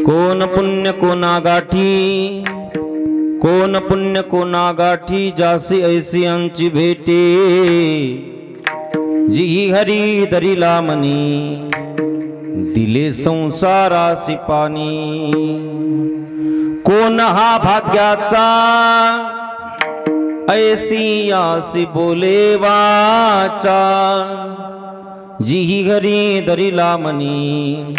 कोण पुण्य कोणा गाठी, कोण पुण्य कोणा गाठी, जासी ऐसी आमची भेटे, जी हरी धरिला मनी, दिले संसारासी पाणी। कोण हा भाग्याचा, ऐसी आसी बोले वाचा, जी हरी धरिला मनी,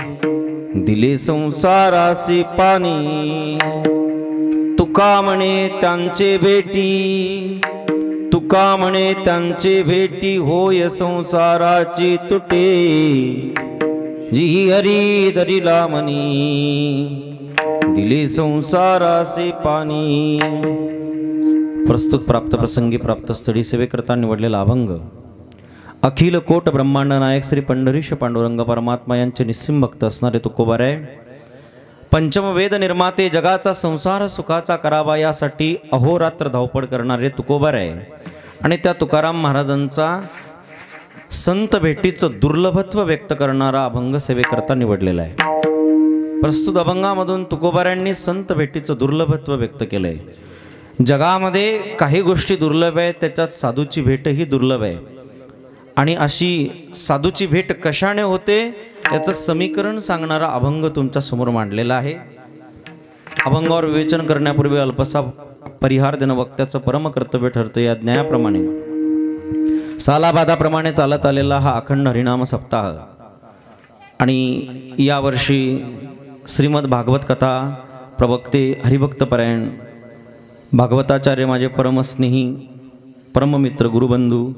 दिले संसारासी पाणी। तुका म्हणे त्यांचे भेटी, तुका म्हणे त्यांचे भेटी, होय संसाराची तुटे, जी हरी धरिला मनी, दिले संसारासी पाणी। प्रस्तुत प्राप्त प्रसंगी प्राप्त स्थळी सेवेकरता निवडलेला अभंग अखिल कोट ब्रह्मांड नायक श्री पंढरीश पांडुरंग परमात्मा यांचे निस्सिम भक्त असणारे तुकोबाराय, पंचमवेद निर्माते, जगाचा संसार सुखाचा करावा यासाठी अहोरात्र धावपळ करणारे तुकोबाराय आणि त्या तुकाराम महाराजांचा संत भेटीचं दुर्लभत्व व्यक्त करणारा अभंग सेवेकरता निवडलेला आहे। प्रस्तुत अभंगामधून तुकोबारायांनी संत भेटीचं दुर्लभत्व व्यक्त केलंय। जगामध्ये काही गोष्टी दुर्लभ आहेत, त्याच्यात साधूची भेटही दुर्लभ आहे आणि अशी साधूची भेट कशाने होते याचं समीकरण सांगणारा अभंग तुमच्या समोर मांडलेला आहे। अभंगावर विवेचन करण्यापूर्वी अल्पसा परिहार देणं वक्त्याचं परम कर्तव्य ठरतं। या न्यायाप्रमाणे सालाबादाप्रमाणे चालत आलेला हा अखंड हरिनाम सप्ताह आणि यावर्षी श्रीमद भागवत कथा प्रवक्ते हरिभक्तपरायण भागवताचार्य माझे परमस्नेही परममित्र गुरुबंधू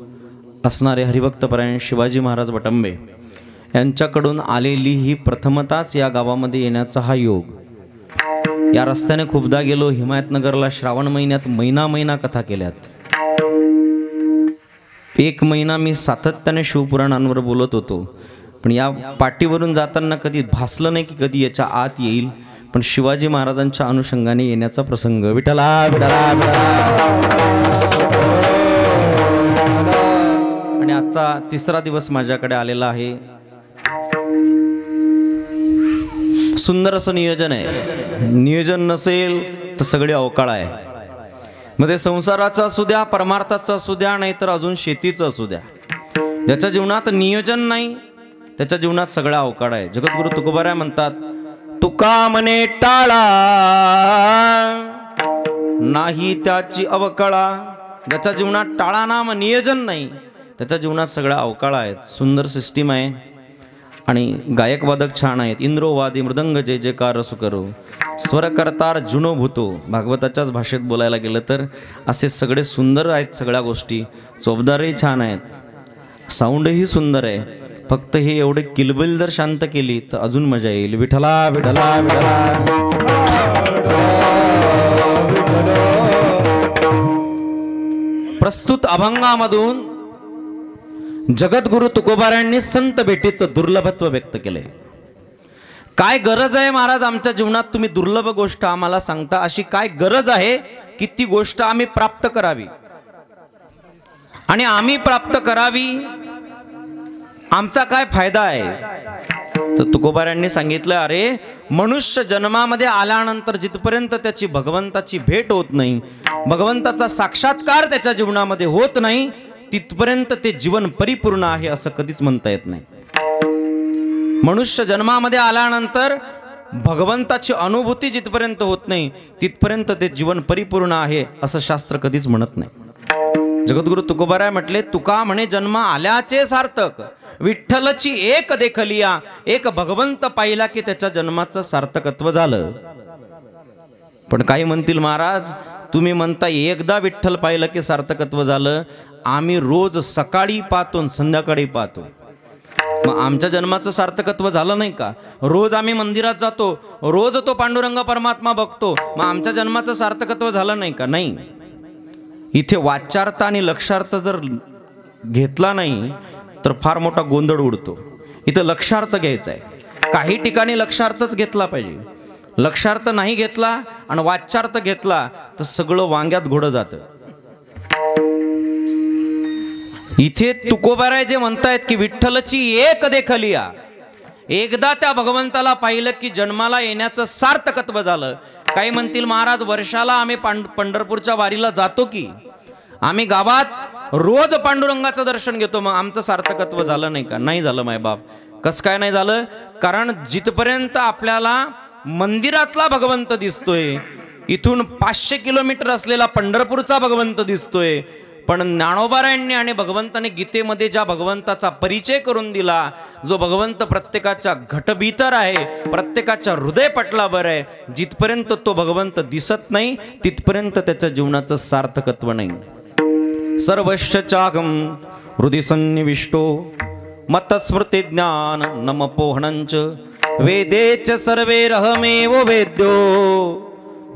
असणारे हरिभक्तपरायण शिवाजी महाराज वटंबे यांच्याकडून आलेली ही प्रथमताच या गावामध्ये येण्याचा हा योग। या रस्त्याने खूपदा गेलो, हिमायतनगरला श्रावण महिन्यात महिना कथा केल्यात। एक महिना मी सातत्याने शिवपुराणांवर बोलत होतो, पण या पाटीवरून जाताना कधी भासलं नाही की कधी याच्या आत येईल, पण शिवाजी महाराजांच्या अनुषंगाने येण्याचा प्रसंग विठला विठला आणि आजचा तिसरा दिवस माझ्याकडे आलेला आहे। सुंदर असं नियोजन आहे, नियोजन नसेल तर सगळे अवकाळ आहे। मध्ये संसाराचं असू द्या, परमार्थाचं असू द्या, नाहीतर अजून शेतीचं असू द्या, ज्याच्या जीवनात नियोजन नाही त्याच्या जीवनात सगळा अवकाळ आहे। जगद्गुरु तुकोबाराय म्हणतात, तुका म्हणे टाळा नाही त्याची अवकळा। ज्याच्या जीवनात टाळा नाम नियोजन नाही त्याच्या जीवनात सगळा अवकाळ आहे। सुंदर सिस्टीम आहे आणि गायक वादक छान आहेत। इंद्रोवादी मृदंग जय जयकार सुकरो, स्वर करतार जुनो भूतो। भागवताच्याच भाषेत बोलायला गेलं तर असे सगळे सुंदर आहेत सगळ्या गोष्टी, चोपदारही छान आहेत, साऊंडही सुंदर आहे। फक्त हे एवढे किलबिल जर शांत केली तर अजून मजा येईल। विठला विठला विठला। प्रस्तुत अभंगामधून जगद्गुरु तुकोबारायांनी संत भेटीचं दुर्लभत्व व्यक्त केले। काय गरज आहे महाराज आमच्या जीवनात, तुम्ही दुर्लभ गोष्ट आम्हाला सांगता, अशी काय गरज आहे की ती गोष्ट आम्ही प्राप्त करावी आणि आम्ही प्राप्त करावी, आमचा काय फायदा आहे। तर तुकोबारायांनी सांगितलं, अरे मनुष्य जन्मामध्ये आल्यानंतर जिथपर्यंत त्याची भगवंताची भेट होत नाही, भगवंताचा साक्षात्कार त्याच्या जीवनामध्ये होत नाही, तिथपर्यंत ते जीवन परिपूर्ण आहे असं कधीच म्हणता येत नाही। मनुष्य जन्मामध्ये आल्यानंतर भगवंताची अनुभूती जिथपर्यंत होत नाही तिथपर्यंत ते जीवन परिपूर्ण आहे असं शास्त्र कधीच म्हणत नाही। जगद्गुरु तुकोबाराय म्हटले, तुका म्हणे जन्म आल्याचे सार्थक, विठ्ठलची एक देखलिया, एक भगवंत पाहिला की त्याच्या जन्माचं सार्थकत्व झालं। पण काही म्हणतील, महाराज तुम्ही म्हणता एकदा विठ्ठल पाहिलं की सार्थकत्व झालं, आम्ही रोज सकाळी पाहतो संध्याकाळी पाहतो, मग आमच्या जन्माचं सार्थकत्व झालं नाही का? रोज आम्ही मंदिरात जातो, रोज तो पांडुरंग परमात्मा बघतो, मग आमच्या जन्माचं सार्थकत्व झालं नाही का? नाही। इथे वाच्यार्थ आणि लक्षार्थ जर घेतला नाही तर फार मोठा गोंधळ उडतो। इथं लक्षार्थ घ्यायचा आहे, काही ठिकाणी लक्षार्थच घेतला पाहिजे। लक्षार्थ नाही घेतला आणि वाच्यार्थ घेतला तर सगळं वांग्यात घोडं जातं। इथे तुकोबाराय जे म्हणतायत की विठ्ठलची एक देखलिया, एकदा त्या भगवंताला पाहिलं की जन्माला येण्याचं सार्थकत्व झालं. काही म्हणतील महाराज वर्षाला आम्ही पंढरपूरच्या वारीला जातो की, आम्ही गावात रोज पांडुरंगाचं दर्शन घेतो, मग आमचं सार्थकत्व झालं नाही का? नाही झालं मायबाप. कसं काय नाही झालं? कारण जिथपर्यंत आपल्याला मंदिरातला भगवंत दिसतोय, इथून 500 किलोमीटर असलेला पंढरपूरचा भगवंत दिसतोय, पण ज्ञानोबारायांनी आणि भगवंताने गीतेमध्ये ज्या भगवंताचा परिचय करून दिला, जो भगवंत प्रत्येकाच्या घटभीतर आहे, प्रत्येकाच्या हृदयपटलावर आहे, जिथपर्यंत तो भगवंत दिसत नाही तिथपर्यंत त्याच्या जीवनाचं सार्थकत्व नाही. सर्वश्च चागम हृदय सन्निविष्टो मतस्मृती ज्ञान नमपोहणंच वेदेच सर्वैरहमेव वेद्यो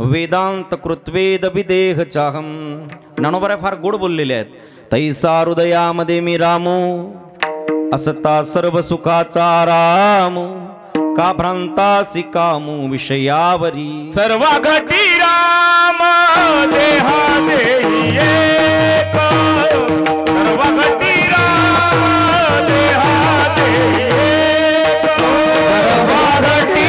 वेदांत कृत्वेद विदेह चाहम. ज्ञानोबा फार गोड बोललेले आहेत. तैसा हृदयामध्ये मी रामो असता सर्व सुखाचा राम का भ्रांतासी कामू विषयावरी. सर्व घटी राम देहा देही एक, सर्व घटी राम देहा देही एक, सर्व घटी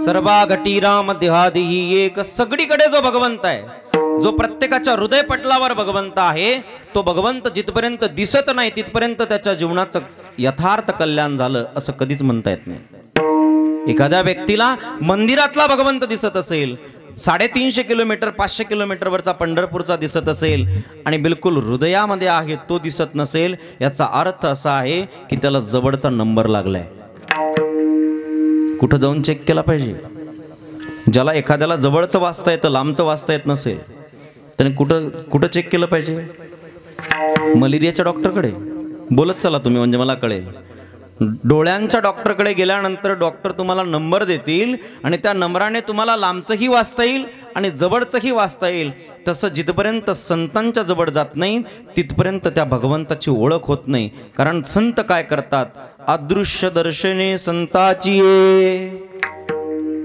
सर्वाघटी राम देहादेही एक. सगळीकडे जो भगवंत आहे, जो प्रत्येकाच्या हृदय पटलावर भगवंत आहे, तो भगवंत जिथपर्यंत दिसत नाही तिथपर्यंत त्याच्या जीवनाचं यथार्थ कल्याण झालं असं कधीच म्हणता येत नाही. एखाद्या व्यक्तीला मंदिरातला भगवंत दिसत असेल, 350 किलोमीटर 500 किलोमीटरवरचा पंढरपूरचा दिसत असेल आणि बिलकुल हृदयामध्ये आहे तो दिसत नसेल, याचा अर्थ असा आहे की त्याला जवळचा नंबर लागलाय. कुठं जाऊन चेक केला पाहिजे. ज्याला एखाद्याला जवळचं वाचता येतं, लांबचं वाचता येत नसेल, त्याने कुठं चेक केलं पाहिजे? मलेरियाच्या डॉक्टरकडे बोलत चला तुम्ही, म्हणजे मला कळेल. डोळ्यांच्या डॉक्टरकडे गेल्यानंतर डॉक्टर तुम्हाला नंबर देतील आणि त्या नंबराने तुम्हाला लांबचंही वाचता येईल आणि जवळचंही वाचता येईल. तसं जिथपर्यंत संतांच्या जवळ जात नाही तिथपर्यंत त्या भगवंताची ओळख होत नाही. कारण संत काय करतात? अदृश्य दर्शने संताची,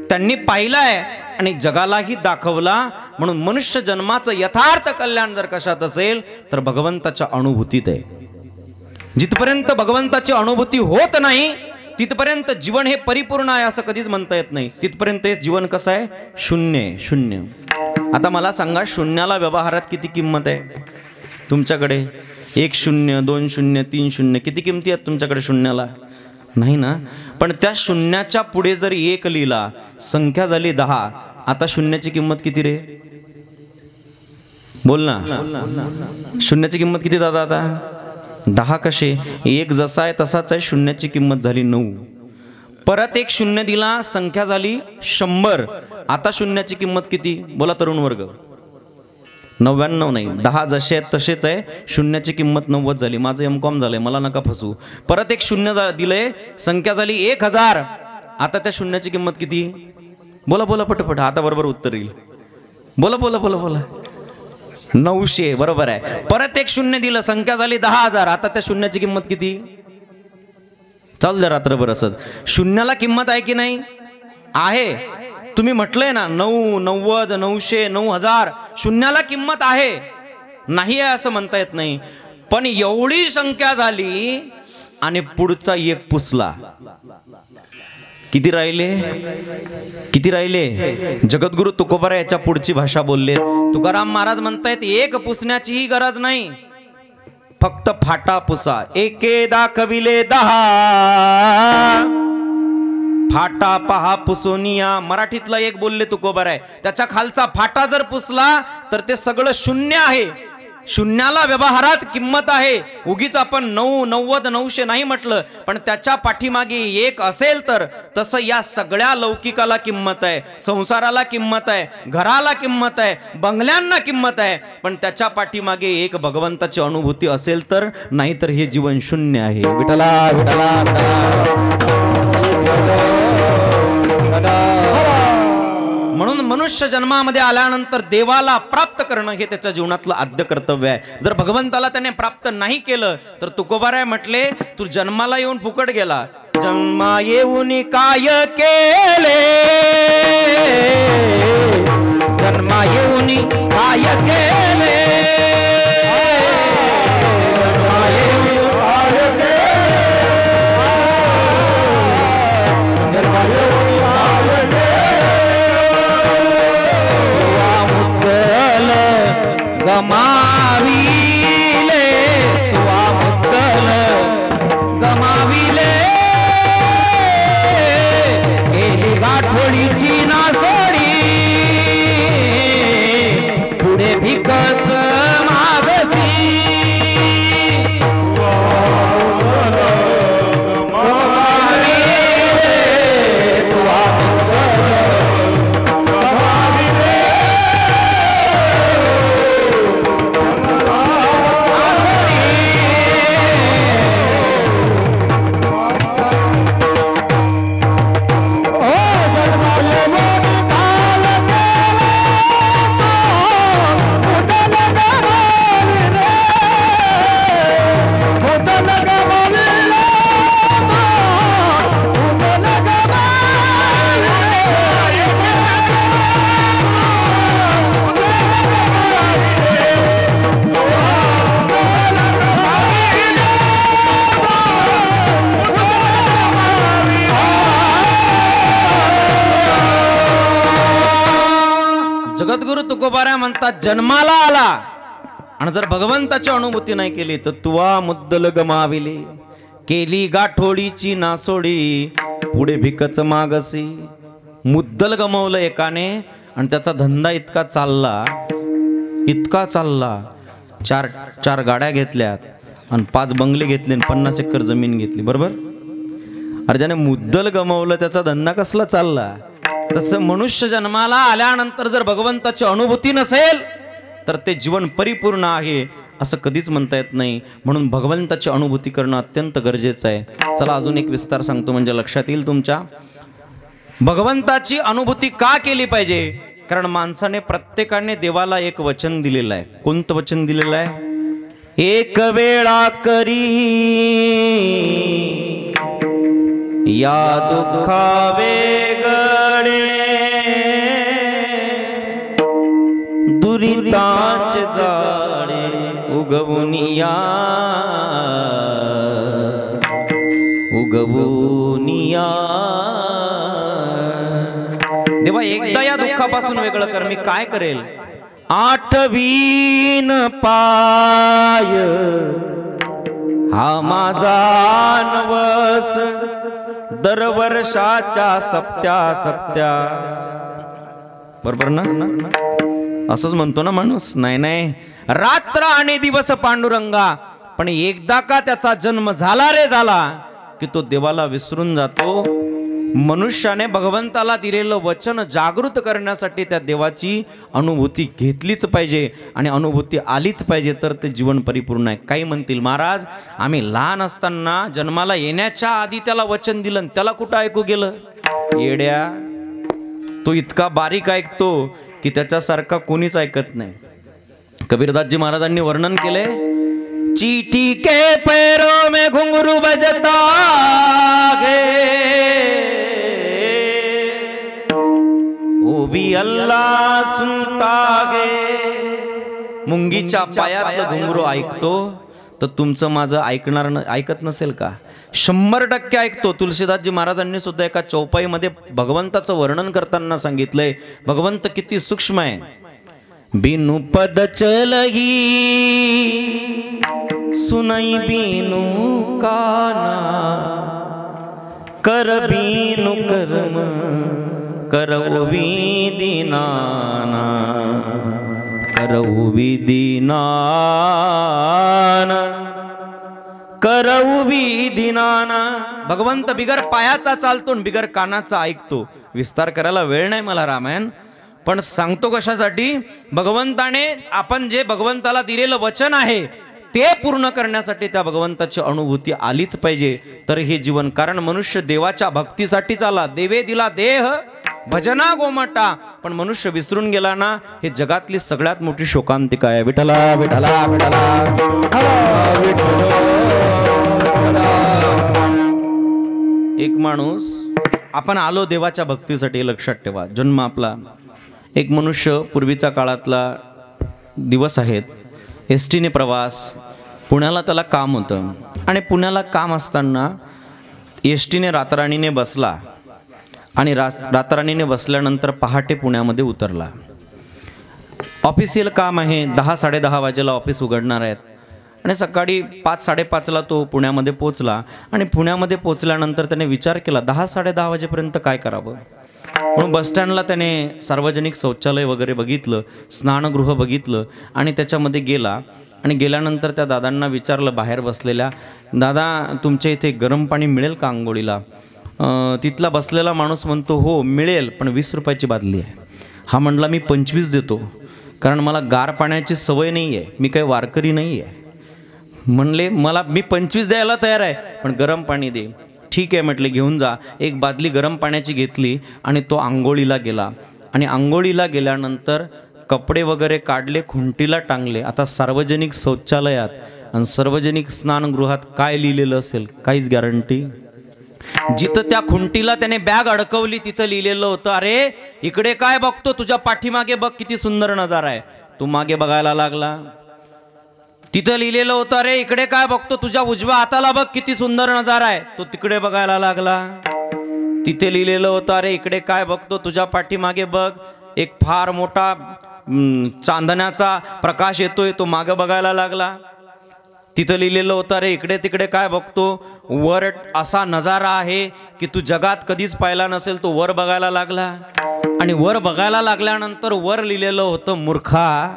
त्यांनी पाहिलाय आणि जगालाही दाखवला. म्हणून मनुष्य जन्माचं यथार्थ कल्याण जर कशात असेल तर भगवंताच्या अनुभूतीत आहे. जिथपर्यंत भगवंताची अनुभूती होत नाही तिथपर्यंत जीवन हे परिपूर्ण आहे असं कधीच म्हणता येत नाही. तिथपर्यंत हे जीवन कसं आहे? शून्य शून्य. आता मला सांगा, शून्याला व्यवहारात किती किंमत आहे तुमच्याकडे? 1 0 2 0 3 0 किती किमती आहेत तुमच्याकडे शून्याला? नाही ना. पण त्या शून्याच्या पुढे जर 1 लिहिला, संख्या झाली 10, आता शून्याची किंमत किती रे? बोल ना. शून्याची किंमत किती दादा? आता 10 कसे? 1 जसा आहे तसाच आहे, शून्याची किंमत झाली 9. परत 1 0 दिला, संख्या झाली 100, आता शून्याची किंमत किती? बोला तरुण वर्ग. 99 नाही, 10 जसे आहेत तसेच आहे, शून्याची किंमत 90 झाली. माझं M.Com झालंय, मला नका फसू. परत 1 0 दिलंय, संख्या झाली 1000, आता त्या शून्याची किंमत किती? बोला बोला पटपट, आता बरोबर उत्तर येईल. बोला बोला बोला बोला. 900 बरोबर आहे. परत 1 0 दिलं, संख्या झाली 10,000, आता त्या शून्याची किंमत किती? चालू द्या रात्रभर असंच. शून्याला किंमत आहे की नाही? आहे. तुम्ही म्हटलंय ना 9, 90, 900, 9000 शून्याला किंमत आहे, नाही आहे असं म्हणता येत नाही. पण एवढी संख्या झाली आणि पुढचा एक पुसला. किती राहिले? किती राहिले? जगद्गुरु तुकोबारा याच्या पुढची भाषा बोलले. तुकाराम महाराज म्हणतायत एक पुसण्याचीही गरज नाही, फक्त फाटा पुसा. एके दाखविले 10 फाटा पहा पुसोनिया. मराठीतला एक बोलले तुकोबार आहे, त्याच्या खालचा फाटा जर पुसला तर ते सगळं शून्य आहे. शून्याला व्यवहारात किंमत आहे. उगीच आपण 9, 90, 900 नाही म्हटलं, पण त्याच्या पाठीमागे एक असेल तर तसं या सगळ्या लौकिकाला किंमत आहे, संसाराला किंमत आहे, घराला किंमत आहे, बंगल्यांना किंमत आहे. पण त्याच्या पाठीमागे एक भगवंताची अनुभूती असेल तर, नाहीतर हे जीवन शून्य आहे. विठला विठला म्हणून मनुष्य जन्मामध्ये आल्यानंतर देवाला प्राप्त करणं हे त्याच्या जीवनातलं आद्य कर्तव्य आहे. जर भगवंताला त्याने प्राप्त नाही केलं तर तुकोबाराय म्हटले, तू जन्माला येऊन फुकट गेला. जन्मा येऊन काय केले, जन्मा येऊन काय केले, जन्मा येऊन काय केले, जन्मा येऊन काय केले. गमाविले तुवा मुक्कल गमाविले, केली गाठोडीची नासोडी, पुढे भिकच मागसी. जगद्गुरु तुकोबारा म्हणतात, जन्माला आला आणि जर भगवंताची अनुभूती नाही केली तर तुवा मुद्दल गमाविली, केली गाठोडीची नासोडी, पुढे भिकच मागसी. मुद्दल गमावलं एकाने आणि त्याचा धंदा इतका चालला, इतका चालला, चार गाड्या घेतल्यात आणि 5 बंगले घेतले आणि 50 एकर जमीन घेतली. बरोबर? अरे ज्याने मुद्दल गमावलं त्याचा धंदा कसला चालला? तसं मनुष्य जन्माला आल्यानंतर जर भगवंताची अनुभूती नसेल तर ते जीवन परिपूर्ण आहे असं कधीच म्हणता येत नाही. म्हणून भगवंताची अनुभूती करणं अत्यंत गरजेचं आहे. चला अजून एक विस्तार सांगतो म्हणजे लक्षात येईल तुमच्या. भगवंताची अनुभूती का केली पाहिजे? कारण माणसाने प्रत्येकाने देवाला एक वचन दिलेलं आहे. कोणतं वचन दिलेलं आहे? एक वेळा करी या दुःखा वेगळे, दुरिताच जाळे उगवूनिया, उगवूनिया. देवा एकदा या दुःखापासून वेगळं कर, मी काय करेल? आठवीन पाय हा माझा नवस, दरवर्षाच्या सप्त्या. बरोबर ना? असंच म्हणतो ना माणूस. नाही, रात्र आणि दिवस पांडुरंगा. पण एकदा का त्याचा जन्म झाला रे झाला की तो देवाला विसरून जातो. मनुष्याने भगवंताला दिलेलं वचन जागृत करण्यासाठी त्या देवाची अनुभूती घेतलीच पाहिजे आणि अनुभूती आलीच पाहिजे तर ते जीवन परिपूर्ण आहे. काही म्हणतील, महाराज आम्ही लहान असताना जन्माला येण्याच्या आधी त्याला वचन दिलं, त्याला कुठं ऐकू गेलं? येड्या, तो इतका बारीक ऐकतो की त्याच्यासारखा कोणीच ऐकत नाही. कबीरदासजी महाराजांनी वर्णन केले, चीटी के पैरों में घुंघरू बजता गे, वो भी अल्लाह सुनता है। मुंगीच्या पायातलं घुंगरू ऐकतो तर तुमचं माझं ऐकत नसेल का? 100% ऐकतो. तुलसीदासजी महाराजांनी सुद्धा एका चौपाईमध्ये भगवंताचं वर्णन करताना सांगितलंय, भगवंत किती सूक्ष्म आहे. बिनु पद चलही सुनई बिनु काना, कर बिनु कर्म करवो विदीनाना, करवो विदीनाना, करवो विदीनाना. भगवंत बिगर पायाचा चालतो आणि बिगर कानाचा ऐकतो. विस्तार करायला वेळ नाही मला रामायण, पण सांगतो कशासाठी. भगवंताने आपण जे भगवंताला दिलेलं वचन आहे ते पूर्ण करण्यासाठी त्या भगवंताची अनुभूती आलीच पाहिजे. तर हे जीवन, कारण मनुष्य देवाच्या भक्तीसाठीच आला. देवे दिला देह भजना गोमटा, पण मनुष्य विसरून गेला ना, हे जगातली सगळ्यात मोठी शोकांतिका आहे. विठला विठला विठला. एक माणूस, आपण आलो देवाच्या भक्तीसाठी, लक्षात ठेवा. जन्म आपला एक मनुष्य, पूर्वीच्या काळातला दिवस आहेत. एस टीने प्रवास, पुण्याला त्याला काम होतं आणि पुण्याला काम असताना एस टीने रातराणीने बसला आणि रातराणीने बसल्यानंतर पहाटे पुण्यामध्ये उतरला. ऑफिशियल काम आहे, 10-10:30 वाजेला ऑफिस उघडणार आहेत आणि सकाळी 5-5:30ला तो पुण्यामध्ये पोचला. आणि पुण्यामध्ये पोचल्यानंतर त्याने विचार केला 10-10:30 वाजेपर्यंत काय करावं. म्हणून बसस्टँडला त्याने सार्वजनिक शौचालय वगैरे बघितलं, स्नानगृह बघितलं आणि त्याच्यामध्ये गेला. आणि गेल्यानंतर त्या दादांना विचारलं, बाहेर बसलेल्या, दादा तुमच्या इथे गरम पाणी मिळेल का आंघोळीला? तिथला बसलेला माणूस म्हणतो, हो मिळेल, पण 20 रुपयाची बादली आहे. हा म्हणला, मी 25 देतो, कारण मला गार पाण्याची सवय नाही आहे, मी काही वारकरी नाही आहे. म्हणले, मी 25 द्यायला तयार आहे, पण गरम पाणी दे. ठीक आहे म्हटले, घेऊन जा. एक बादली गरम पाण्याची घेतली आणि तो आंघोळीला गेला. आणि आंघोळीला गेल्यानंतर कपडे वगैरे काढले, खुंटीला टांगले. आता सार्वजनिक शौचालयात आणि सार्वजनिक स्नानगृहात काय लिहिलेलं असेल, काहीच गॅरंटी. जिथं त्या खुंटीला त्याने बॅग अडकवली तिथं लिहिलेलं होतं, अरे इकडे काय बघतो, तुझ्या पाठीमागे बघ किती सुंदर नजारा आहे. तू मागे बघायला लागला. तिथं लिहिलेलं होतं, अरे इकडे काय बघतो, तुझ्या उजव्या हाताला बघ किती सुंदर नजारा आहे. तो तिकडे बघायला लागला. तिथे लिहिलेलं होतं, अरे इकडे काय बघतो, तुझ्या पाठीमागे बघ एक फार मोठा चांदण्याचा प्रकाश येतोय. तो मागे बघायला लागला. तिथं लिहिलेलं होतं, अरे इकडे तिकडे काय बघतो, वर असा नजारा आहे की तू जगात कधीच पाहिला नसेल. तो वर बघायला लागला. आणि वर बघायला लागल्यानंतर वर लिहिलेलं होतं, मूर्खा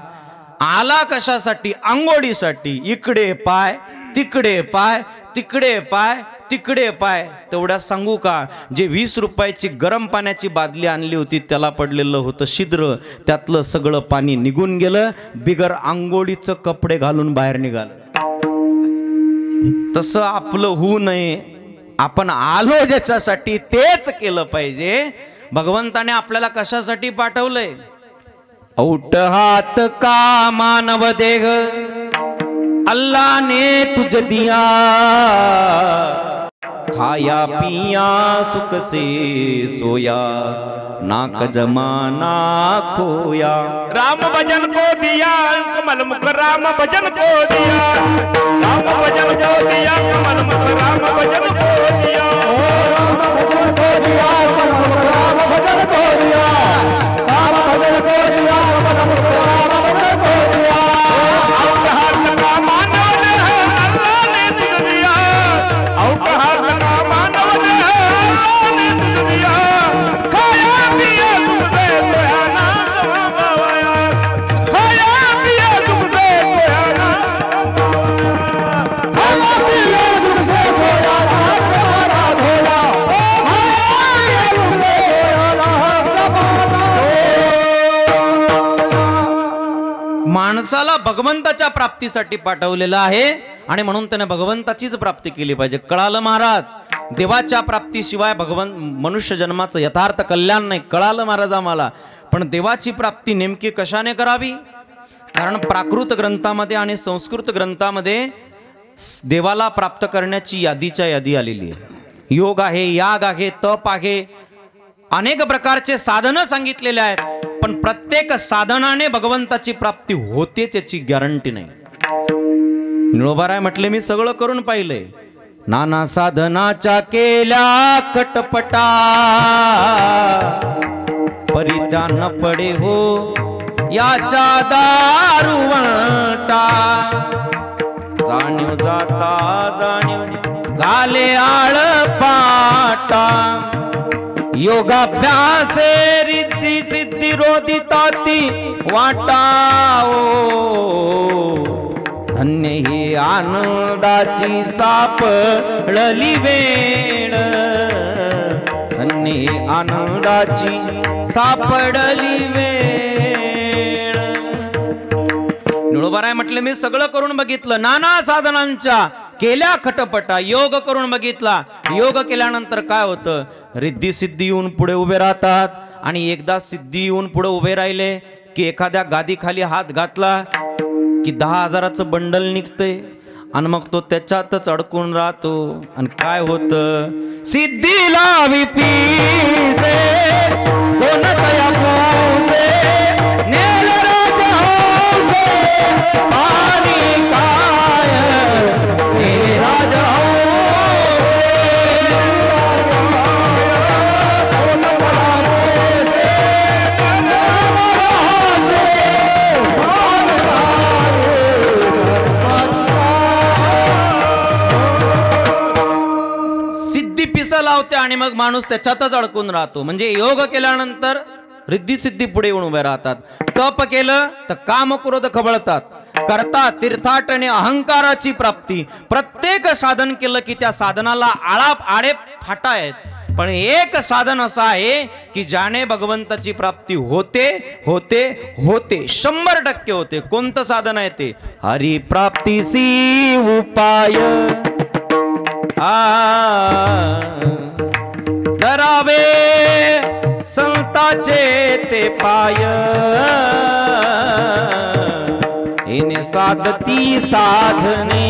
आला कशासाठी, आंघोळीसाठी. इकडे पाय तिकडे पाय, तिकडे पाय तिकडे पाय. तेवढ्या सांगू का, जे 20 रुपयाची गरम पाण्याची बादली आणली होती त्याला पडलेलं होतं छिद्र. त्यातलं सगळं पाणी निघून गेलं. बिगर आंघोळीचं कपडे घालून बाहेर निघालं. तसं आपलं होऊ नये. आपण आलो ज्याच्यासाठी तेच केलं पाहिजे. भगवंताने आपल्याला कशासाठी पाठवलंय? औट हात का मानव देह अल्लाह ने तुझ दिया, खाया पिया सुख से सोया, नाक जमाना खोया. राम भजन को दिया कमल मुख, राम भजन को दिया, राम भजन को दिया कमल मुख, राम भजन को दिया, राम भजन को दिया कमल मुख, राम भजन को दिया, राम भजन को दिया कमल मुख, राम भजन को दिया. औट हाथ का मानव देह अल्लाह ने तुझ दिया, औट हाथ का मानव देह अल्लाह ने तुझ दिया, खाया पिया तुझसे सोया ना गवाया, खाया पिया तुझसे सोया ना, खाया पिया तुझसे सोया ना गवारा धोला, खाया तुझसे सोया ना गवारा. माणसाला भगवंताच्या प्राप्तीसाठी पाठवलेलं आहे आणि म्हणून त्याने भगवंताचीच प्राप्ती केली पाहिजे. कळालं महाराज? देवाच्या प्राप्तीशिवाय मनुष्य जन्माचं यथार्थ कल्याण नाही. कळालं महाराज आम्हाला. पण देवाची प्राप्ती नेमकी कशाने करावी? कारण प्राकृत ग्रंथामध्ये आणि संस्कृत ग्रंथामध्ये देवाला प्राप्त करण्याची यादीच्या यादी आलेली आहे. योग आहे, याग आहे, तप आहे, अनेक प्रकारचे साधनं सांगितलेले आहेत, पण प्रत्येक साधनाने भगवंताची प्राप्ती होतेच याची गॅरंटी नाही. निळोबाराय म्हटले मी सगळं करून पाहिलंय, नाना साधनाच्या केल्या कटपटा, परित्यान पडे हो याच्या दारुवटा. जाणीव जाता जाणीव घाले आळ पाटा, योगाभ्यासे रिद्धी सिद्धी रोदिताती वाटाओ. धन्य ही आनंदाची सापडली वेळ, धन्य ही आनंदाची सापडली वेळ. निळोबाराय म्हटले मी सगळं करून बघितलं, नाना साधनांच्या केल्या खटपटा, योग करून बघितला. योग केल्यानंतर काय होतं, रिद्धी सिद्धी येऊन पुढे उभे राहतात. आणि एकदा सिद्धी येऊन पुढे उभे राहिले की एखाद्या गादीखाली हात घातला की 10,000चं बंडल निघतंय आणि मग तो त्याच्यातच अडकून राहतो. आणि काय होतं, सिद्धीला विपीसे कोणतया पोसे, नेल राजा हौसे आणि काय नेल राजा लावते आणि मग माणूस त्याच्यातच अडकून राहतो. म्हणजे योग केल्यानंतर रिद्धी सिद्धी पुढे येऊन उभे राहतात. तप केलं तर काम क्रोध खबळतात, करता तीर्थाट आणि अहंकाराची प्राप्ती. प्रत्येक साधन केलं की त्या साधनाला आडे फाटा आहेत, पण एक साधन असं आहे की ज्याने भगवंताची प्राप्ती होते होते होते, 100% होते. कोणतं साधन आहे ते, हरी प्राप्तीसी उपाय धरावे संताचे ते पाय. इने साधती साधने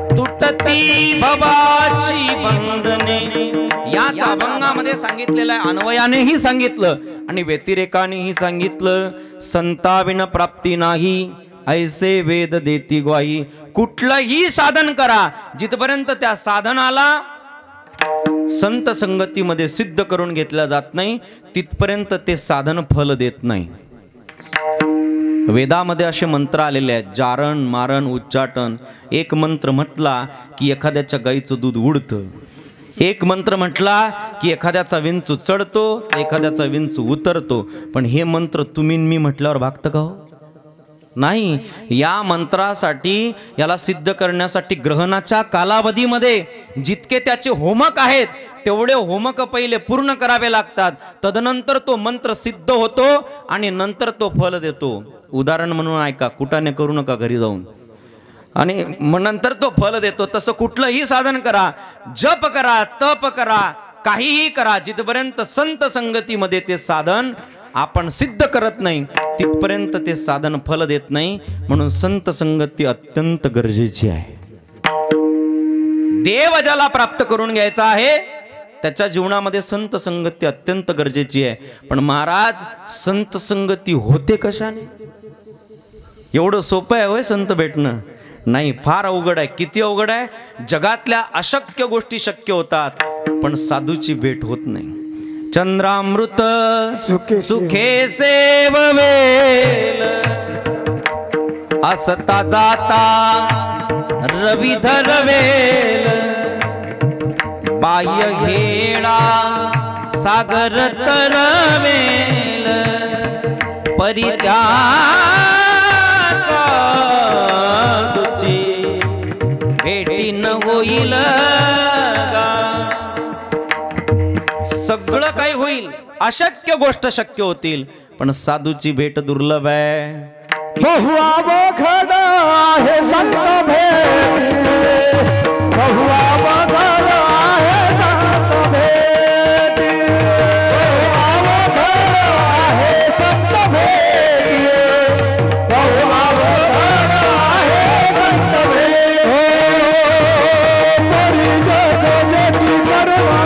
तुटती भवाची बंधने. याच अभंगामध्ये सांगितलेलं आहे, अन्वयानेही सांगितलं आणि व्यतिरेकानेही सांगितलं. संताविन प्राप्ती नाही ऐसे वेद देती ग्वाही. कुठलंही साधन करा, जिथपर्यंत त्या साधनाला संत संगतीमध्ये सिद्ध करून घेतलं जात नाही तिथपर्यंत ते साधन फल देत नाही. वेदामध्ये असे मंत्र आलेले आहेत, जारण मारण उच्चाटन. एक मंत्र म्हटला की एखाद्याच्या गाईचं दूध उडतं, एक मंत्र म्हटला की एखाद्याचा विंचू चढतो, एखाद्याचा विंचू उतरतो. पण हे मंत्र तुम्ही मी म्हटल्यावर भागतं का हो? नाही. या मंत्रासाठी, याला सिद्ध करण्यासाठी ग्रहणाच्या कालावधीमध्ये जितके त्याचे होमक आहेत तेवढे होमक पहिले पूर्ण करावे लागतात. तदनंतर तो मंत्र सिद्ध होतो आणि नंतर तो फल देतो. उदाहरण म्हणून ऐका, कुटाने करू नका घरी जाऊन, आणि नंतर तो फल देतो. तसं कुठलंही साधन करा, जप करा, तप करा, काहीही करा, जिथपर्यंत संत संगतीमध्ये ते साधन आपण सिद्ध करत नाही तिथपर्यंत ते साधन फल देत नाही. म्हणून संत संगती अत्यंत गरजेची आहे. देव ज्याला प्राप्त करून घ्यायचा आहे त्याच्या जीवनामध्ये संत संगती अत्यंत गरजेची आहे. पण महाराज, संत संगती होते कशाने? एवढं सोपं आहे होय संत भेटणं? नाही, फार अवघड आहे. किती अवघड आहे? जगातल्या अशक्य गोष्टी शक्य होतात पण साधूची भेट होत नाही. चंद्रामृत सुखे सेववेल, असता जाता रवी धरवेल. बाह्य हेळा सागर तरवेल, परित्यासा तुझी भेटी न होईल. सगळं काही होईल, अशक्य गोष्ट शक्य होतील, पण साधूची भेट दुर्लभ आहे. बहुआ बखड आहे संत भेटी, बहुआ बखड आहे संत भेटी, बहुआ बखड आहे संत भेटी, बहुआ बखड आहे संत भेटी. परी जग जेती परवा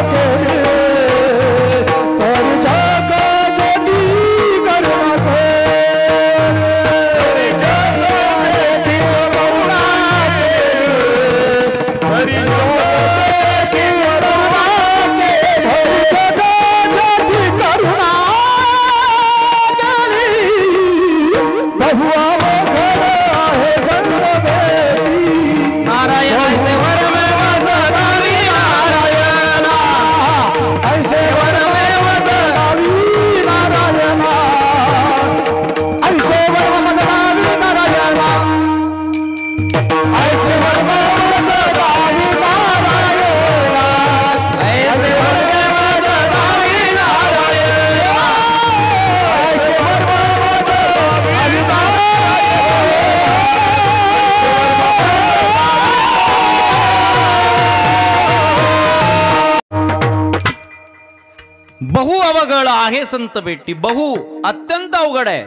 अवघड आहे संत भेटी. बहु अत्यंत अवघड आहे.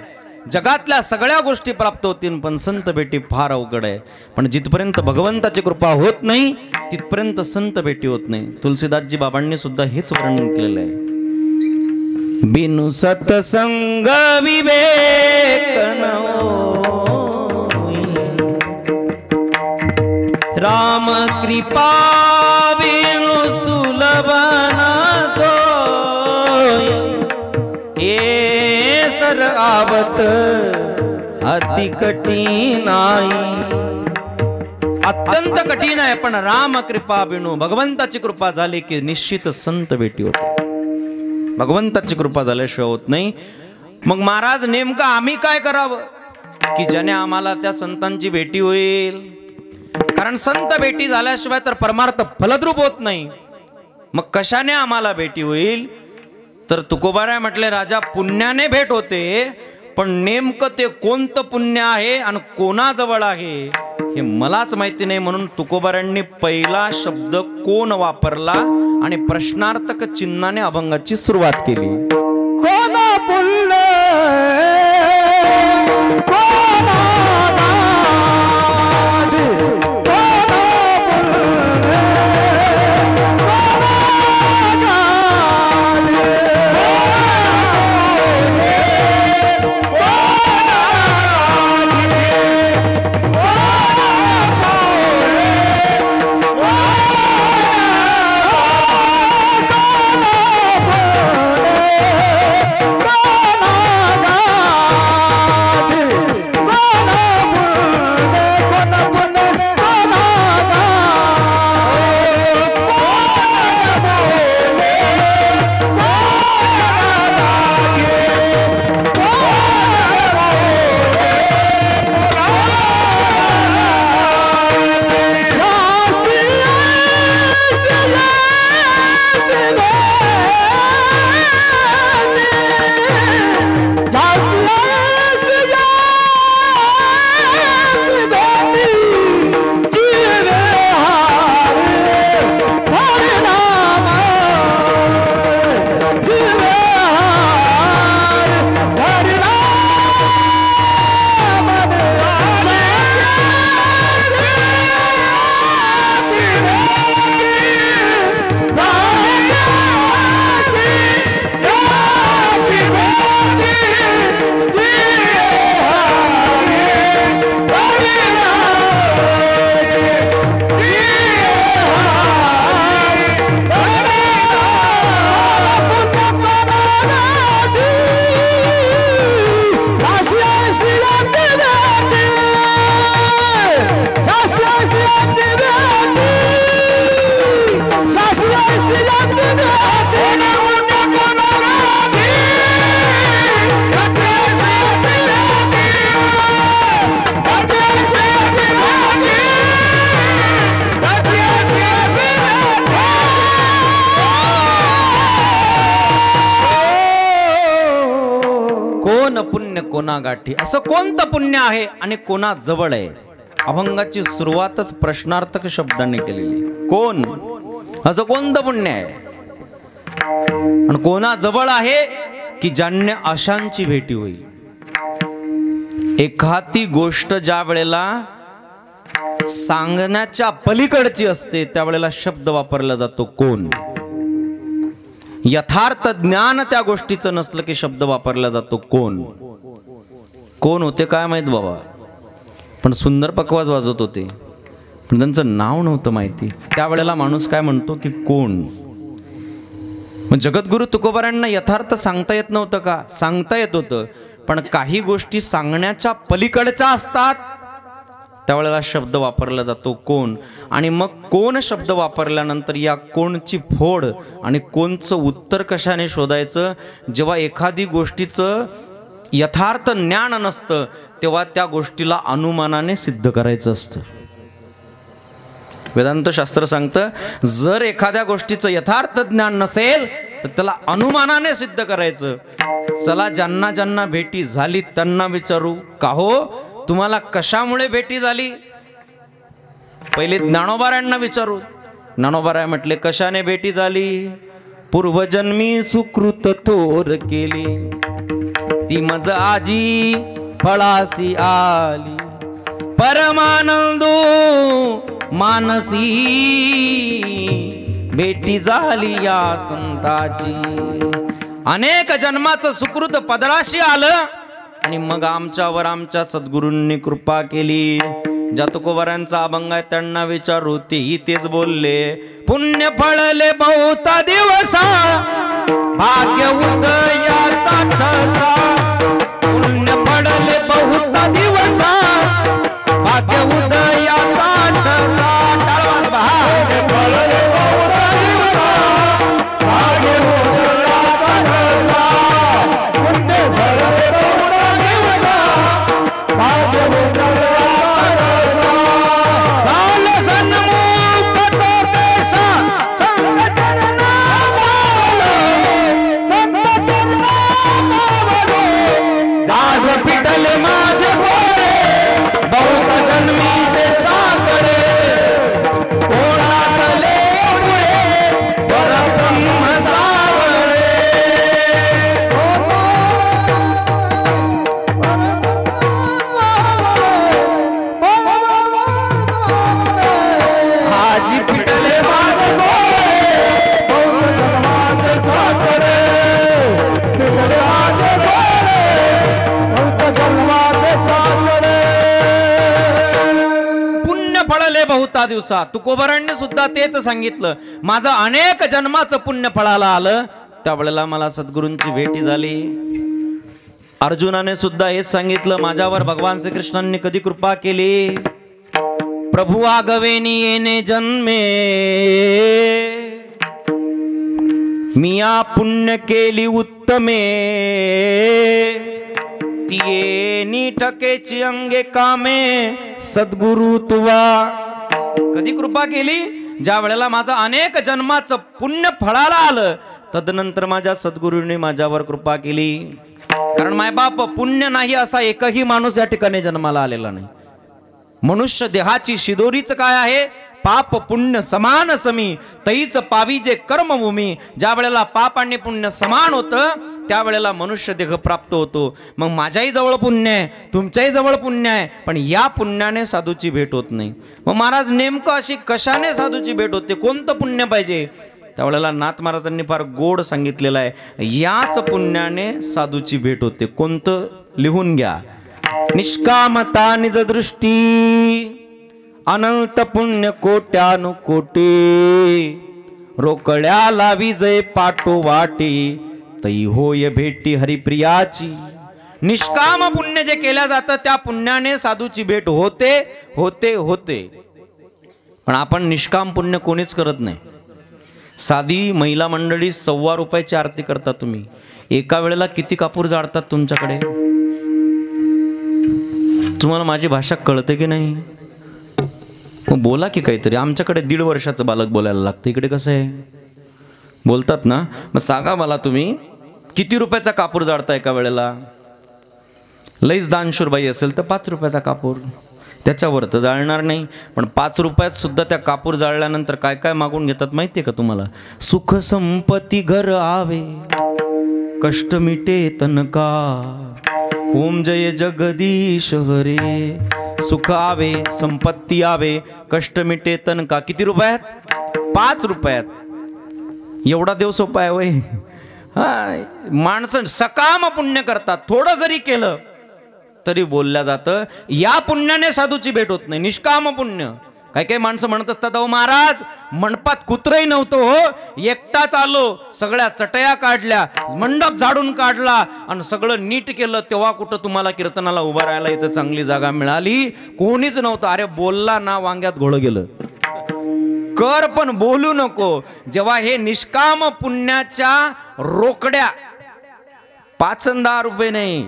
जगातल्या सगळ्या गोष्टी प्राप्त होतील पण संत भेटी फार अवघड आहे. पण जिथपर्यंत भगवंताची कृपा होत नाही तिथपर्यंत संत भेटी होत नाही. तुलसीदासजी बाबांनी सुद्धा हेच वर्णन केलेलं आहे. बिनु सत्संग विवेक न होई, राम कृपा बिनु सुलभ न सोई, ये सर आवत अति कठीणाई. अत्यंत कठीण आहे पण राम कृपा बिनु, भगवंताची कृपा झाली की निश्चित संत भेटी होते. भगवंताची कृपा झाल्याशिवाय होत नाही. मग महाराज नेमकं आम्ही काय करावं की ज्याने आम्हाला त्या संतांची भेटी होईल. कारण संत भेटी झाल्याशिवाय तर परमार्थ फलद्रूप होत नाही. मग कशाने आम्हाला भेटी होईल तर तुकोबाराय म्हटले राजा पुण्याने भेट होते. पण नेमकं ते कोणतं पुण्य आहे आणि कोणाजवळ आहे हे मलाच माहिती नाही. म्हणून तुकोबारायांनी पहिला शब्द कोण वापरला आणि प्रश्नार्थक चिन्हाने अभंगाची सुरुवात केली. कोण पुण्य कोण पुण्य कोणा गाठी, असं कोणतं पुण्य आहे आणि कोणा जवळ आहे. अभंगाची सुरुवातच प्रश्नार्थक शब्दांनी केलेली. कोण, असं कोणतं पुण्य आहे आणि कोणा जवळ आहे की ज्यांनी अशांची भेटी होईल. एखादी गोष्ट ज्या वेळेला सांगण्याच्या पलीकडची असते त्यावेळेला शब्द वापरला जातो कोण. यथार्थ ज्ञान त्या गोष्टीचं नसलं की शब्द वापरला जातो कोण. कोण होते काय माहित बाबा, पण सुंदर पकवाज वाजत होते पण त्यांचं नाव नव्हतं माहिती. त्यावेळेला माणूस काय म्हणतो की कोण. मग जगद्गुरु तुकोबारायांना यथार्थ सांगता येत नव्हतं का, सांगता येत होतं. पण काही गोष्टी सांगण्याच्या पलीकडच्या असतात त्यावेळेला शब्द वापरला जातो कोण. आणि मग कोण शब्द वापरल्यानंतर या कोणची फोड आणि कोणचं उत्तर कशाने शोधायचं. जेव्हा एखादी गोष्टीचं यथार्थ ज्ञान नसतं तेव्हा त्या गोष्टीला अनुमानाने सिद्ध करायचं असतं. वेदांत शास्त्र सांगतं जर एखाद्या गोष्टीचं यथार्थ ज्ञान नसेल तर त्याला अनुमानाने सिद्ध करायचं. चला ज्यांना ज्यांना भेटी झाली त्यांना विचारू का हो तुम्हाला कशामुळे भेटी झाली. पहिले ज्ञानोबारायांना विचारू. ज्ञानोबाराय म्हटले कशाने भेटी झाली. पूर्वजन्मी सुकृत थोर केले, ती मज आजी फळासी आली, परमानंदो मानसी भेटी झाली या संताची. अनेक जन्माचं सुकृत पदराशी आलं आणि मग आमच्यावर आमच्या सद्गुरूंनी कृपा केली. ज्या तुकोबारांचा अभंग आहे त्यांना विचारू, तेही तेच बोलले. पुण्य फळले बहुता दिवसा, भाग्य उदयाचा ठसा. पुण्य फळले बहुता दिवसा, भाग्य उदयाचा ठसा. टाळवात भाग्य फळले बहुता दिवसा, भाग्य उदयाचा ठसा. पुण्य फळले बहुता दिवसा, भाग्य उदयाचा ठसा. झालं सन्मुख तो देशा, संत चरणा मावलो, संत चरणा मावलो. गाज पिटले माझे गोरे, बहुत जन्मी ते सागरे. कोणातले पुढे परब्रह्म सावरे. आजी पिटले माझे गोरे, बहुत जन्माचे सागरे. पिटले माझे गोरे, बहुत जन्माचे सागरे. पुण्य फळले बहुता दिवसा. तुकोबारांनी सुद्धा तेच सांगितलं. माझं अनेक जन्माचं पुण्य फळाला आलं, त्यावेळेला मला सद्गुरूंची भेटी झाली. अर्जुनाने सुद्धा हेच सांगितलं, माझ्यावर भगवान श्रीकृष्णांनी कधी कृपा केली. प्रभु आगवेनी येणे जन्मे, मिया पुण्य केली उत्तमे. ती येणी ठकेची अंगे कामे, सद्गुरु तुवा. कधी कृपा केली? ज्या वेळेला माझं अनेक जन्माचं पुण्य फळाला आलं, तदनंतर माझ्या सद्गुरूंनी माझ्यावर कृपा केली. कारण मायबाप पुण्य नाही असा एकही माणूस या ठिकाणी जन्माला आलेला नाही. मनुष्य देहाची शिदोरीच काय आहे? पाप पुण्य समान समी, तईच पावी जे कर्मभूमी. ज्या वेळेला पाप आणि पुण्य समान होतं, त्यावेळेला मनुष्य देह प्राप्त होतो. मग माझ्याही जवळ पुण्य आहे, तुमच्याही जवळ पुण्य आहे, पण या पुण्याने साधूची भेट होत नाही. मग महाराज नेमकं अशी कशाने साधूची भेट होते? कोणतं पुण्य पाहिजे? त्यावेळेला नाथ महाराजांनी फार गोड सांगितलेलं आहे, याच पुण्याने साधूची भेट होते. कोणतं? लिहून घ्या. निष्कामता निज दृष्टी, अनंत पुण्य कोट्यानुकोटी. रोकड्याला विजय पाठो वाटी, तई होय भेटी हरिप्रियाची. निष्काम पुण्य जे केल्या जातं त्या पुण्याने साधूची भेट होते होते होते. पण आपण निष्काम पुण्य कोणीच करत नाही. साधी महिला मंडळी 1.25 रुपयाची आरती करता. तुम्ही एका वेळेला किती कापूर जाळतात तुमच्याकडे? तुम्हाला माझी भाषा कळते की नाही? मग बोला की काहीतरी. आमच्याकडे 1.5 वर्षाचं बालक बोलायला लागतं. इकडे कसं आहे? बोलतात ना. मग सांगा मला, तुम्ही किती रुपयाचा कापूर जाळता एका वेळेला? लईच दानशूरबाई असेल तर 5 रुपयाचा कापूर, त्याच्यावर तर जाळणार नाही. पण 5 रुपयात सुद्धा त्या कापूर जाळल्यानंतर काय काय मागून घेतात माहिती आहे का तुम्हाला? सुख संपत्ती घर आवे, कष्ट मिटे तनका. ओम जय जगदीश हरे. सुख आवे, संपत्ती आवे, कष्ट मिटे तनका. किती रुपयात? 5 रुपयात. एवढा देव सोपा आहे वय? हा, माणसं सकाम पुण्य करतात. थोडं जरी केलं तरी बोलल्या जातं या पुण्याने साधूची भेट होत नाही. निष्काम पुण्य. काही काही माणसं म्हणत असतात, अहो महाराज मंडपात कुत्रही नव्हतं हो, एकटाच आलो, सगळ्या चटया काढल्या, मंडप झाडून काढला आणि सगळं नीट केलं, तेव्हा कुठं तुम्हाला कीर्तनाला उभा राहायला इथं चांगली जागा मिळाली? कोणीच नव्हतं. अरे बोलला ना, वांग्यात घोळ गेलं. कर पण बोलू नको. जेव्हा हे निष्काम पुण्याच्या रोकड्या 5 आणि 10 रुपये नाही,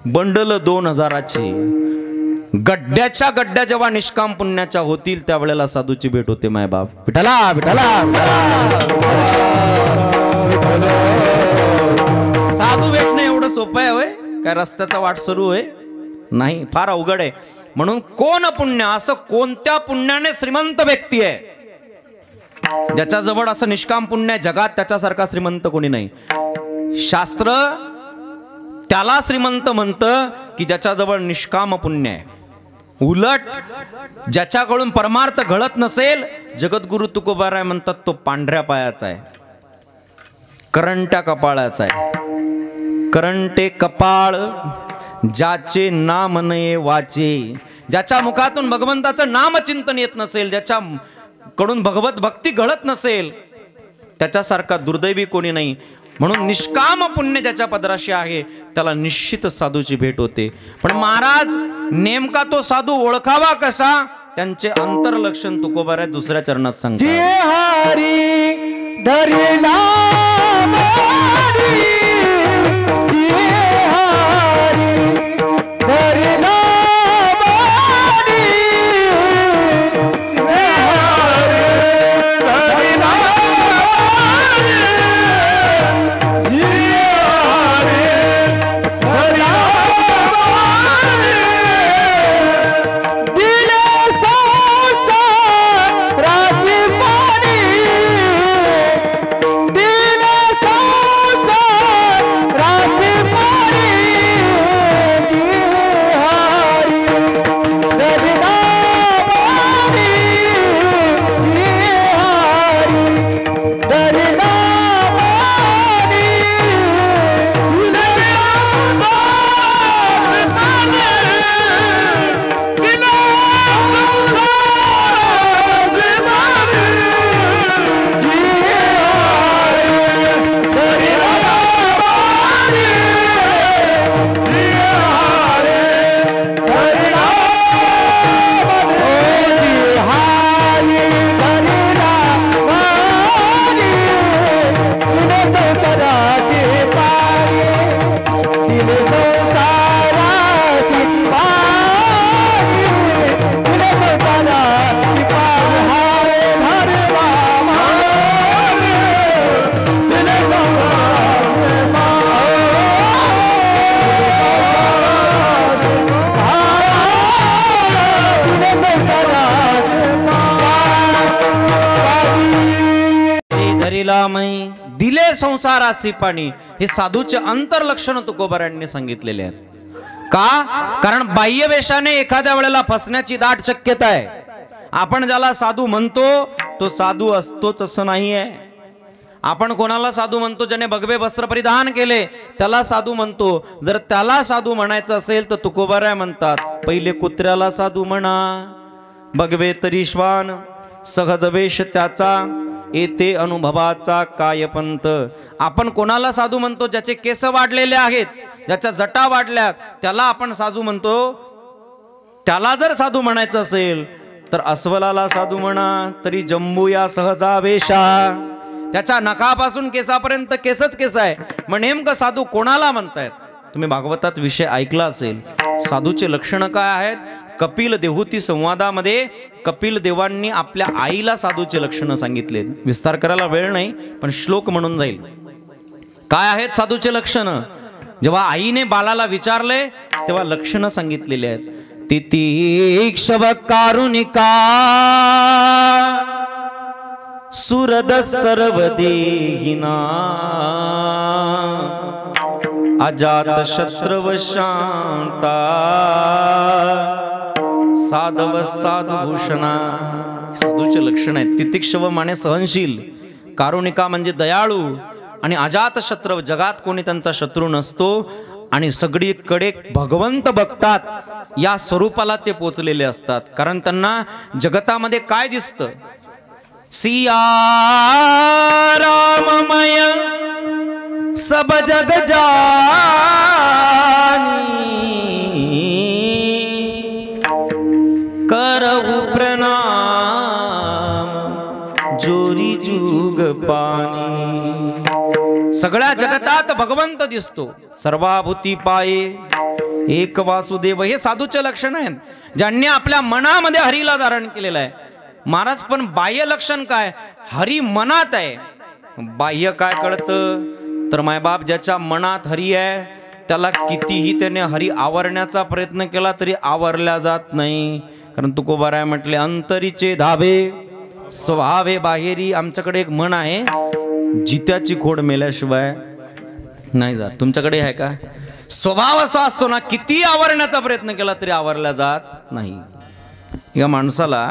बंडल 2000ची गड्ड्याच्या गड्ड्या जेव्हा निष्काम पुण्याच्या होतील, त्यावेळेला साधूची भेट होते. माय बाप विठला विठला. साधू भेटणं एवढं सोपं आहे होय? काय रस्त्याचा वाट सुरू आहे? नाही, फार अवघड आहे. म्हणून कोण पुण्य? असं कोणत्या पुण्याने श्रीमंत व्यक्ती आहे ज्याच्याजवळ असं निष्काम पुण्य आहे, जगात त्याच्यासारखा श्रीमंत कोणी नाही. शास्त्र त्याला श्रीमंत म्हणतं की ज्याच्याजवळ निष्काम पुण्य आहे. उलट ज्याच्याकडून परमार्थ घडत नसेल, जगद्गुरु तुकोबाराय म्हणतात तो पांढऱ्या पायाचा आहे, करंट्या कपाळाचा आहे. करंटे कपाळ ज्याचे नाम नये वाचे, ज्याच्या मुखातून भगवंताचं नामचिंतन येत नसेल, ज्याच्या कडून भगवत भक्ती घडत नसेल, त्याच्यासारखा दुर्दैवी कोणी नाही. म्हणून निष्काम पुण्य ज्याच्या पदराशी आहे त्याला निश्चित साधूची भेट होते. पण महाराज नेमका तो साधू ओळखावा कसा, त्यांचे अंतरलक्षण तुकोबाराय दुसऱ्या चरणात सांगतात. जे हरी धरिला मारी, जे हरी धरिला मारी, जे हरी धरिला मारी, जे हरी धरिला मारी, दिले राजी पाणी, दिले राजी पाणी, हरी दरिदा पाणी, हरी दरिदा पाणी, दिले संसाराची पाणी, हे साधूचे अंतरलक्षण तुकोबारायांनी सांगितलेले आहेत. का? कारण बाह्य वेशाने एखाद्या वेळेला फसण्याची दाट शक्यता आहे. आपण ज्याला साधू म्हणतो तो साधू असतोच असं नाहीये. आपण कोणाला साधू म्हणतो ज्याने भगवे वस्त्र परिधान केले त्याला साधू म्हणतो. जर त्याला साधू म्हणायचं असेल तर तुकोबाराय म्हणतात पहिले कुत्र्याला साधू म्हणा, भगवे तरी श्वान, सहज वेश त्याचा, येते अनुभवाचा काय पंत. आपण कोणाला साधू म्हणतो? ज्याचे केस वाढलेले आहेत, ज्याच्या जटा वाढल्यात, त्याला आपण साधू म्हणतो. त्याला जर साधू म्हणायचं असेल तर अस्वलाला साधू म्हणा, तरी जम्बू या सहजा वेशा. त्याच्या नखापासून केसापर्यंत केसच केस आहे. मग नेमकं साधू कोणाला म्हणतायत? तुम्ही भागवतात विषय ऐकला असेल. साधूचे लक्षण काय आहेत? कपिल देहूती संवादामध्ये कपिल देवांनी आपल्या आईला साधूचे लक्षण सांगितले. विस्तार करायला वेळ नाही पण श्लोक म्हणून जाईल. काय आहेत साधूचे लक्षण? जेव्हा आईने बालाला विचारले तेव्हा लक्षण सांगितलेले आहेत. तितीक्षव कारुणिका सुरद सर्व देहिना, अजात शत्रव शांता, साधव साधुभूषणा. साधूचे लक्षण आहेत. तितिक्षव माने सहनशील, कारुणिका म्हणजे दयाळू, आणि अजात शत्रव जगात कोणी त्यांचा शत्रू नसतो, आणि सगळीकडे भगवंत बघतात या स्वरूपाला ते पोचलेले असतात. कारण त्यांना जगतामध्ये काय दिसतं? सिया राममय सब जग जानी, करहु प्रणाम जोरी जुग पानी. सगळ्या जगतात भगवंत दिसतो. सर्वाभूती पाये एक वासुदेव, हे साधूचे लक्षण आहेत. ज्यांनी आपल्या मनामध्ये हरीला धारण केलेलं आहे. महाराज पण बाह्य लक्षण काय? हरी मनात आहे. बाह्य काय कळतं? तर मायबाप ज्याच्या मनात हरी आहे त्याला कितीही त्याने हरी आवरण्याचा प्रयत्न केला तरी आवरल्या जात नाही. कारण तुकोबाराय म्हटले अंतरीचे धाबे स्वभावे बाहेरी. आमच्याकडे एक म्हण आहे, जित्याची खोड मेल्याशिवाय नाही जात. तुमच्याकडे आहे का? स्वभाव असा असतो ना, किती आवरण्याचा प्रयत्न केला तरी आवरला जात नाही. या माणसाला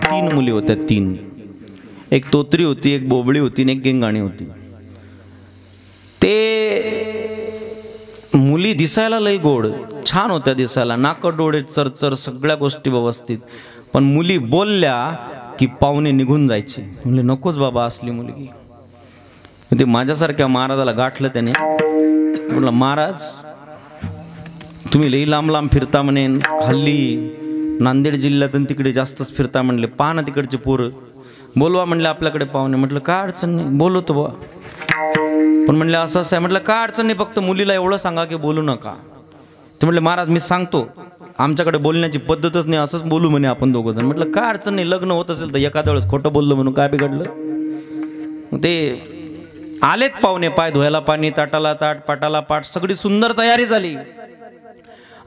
3 मुली होत्या, 3. एक तोत्री होती, एक बोबळी होती आणि एक गेंगाणी होती. ते मुली दिसायला लई गोड, छान होत्या दिसायला, नाक डोळे चरचर, सगळ्या गोष्टी व्यवस्थित. पण मुली बोलल्या की पाहुणे निघून जायचे. म्हणले नकोच बाबा असली मुलगी. ते माझ्यासारख्या महाराजाला गाठलं त्याने. म्हटलं महाराज तुम्ही लई लांब लांब फिरता म्हणे, हल्ली नांदेड जिल्ह्यात तिकडे जास्तच फिरता म्हणले, पहा ना तिकडचे पोरं, बोलवा म्हणले आपल्याकडे पाहुणे. म्हटलं काय अडचण नाही, बोलवतो बा. पण म्हणले असं असं आहे. म्हटलं काय अडचण नाही, फक्त मुलीला एवढं सांगा की बोलू नका. ते म्हटले महाराज मी सांगतो, आमच्याकडे बोलण्याची पद्धतच नाही, असंच बोलू म्हणे आपण दोघं जण. म्हटलं काय अडचण नाही, लग्न होत असेल तर एखाद्या वेळेस खोटं बोललं म्हणून काय बिघडलं. ते आलेत पाहुणे, पाय धुवायला पाणी, ताटाला ताट, पाटाला पाट, सगळी सुंदर तयारी झाली.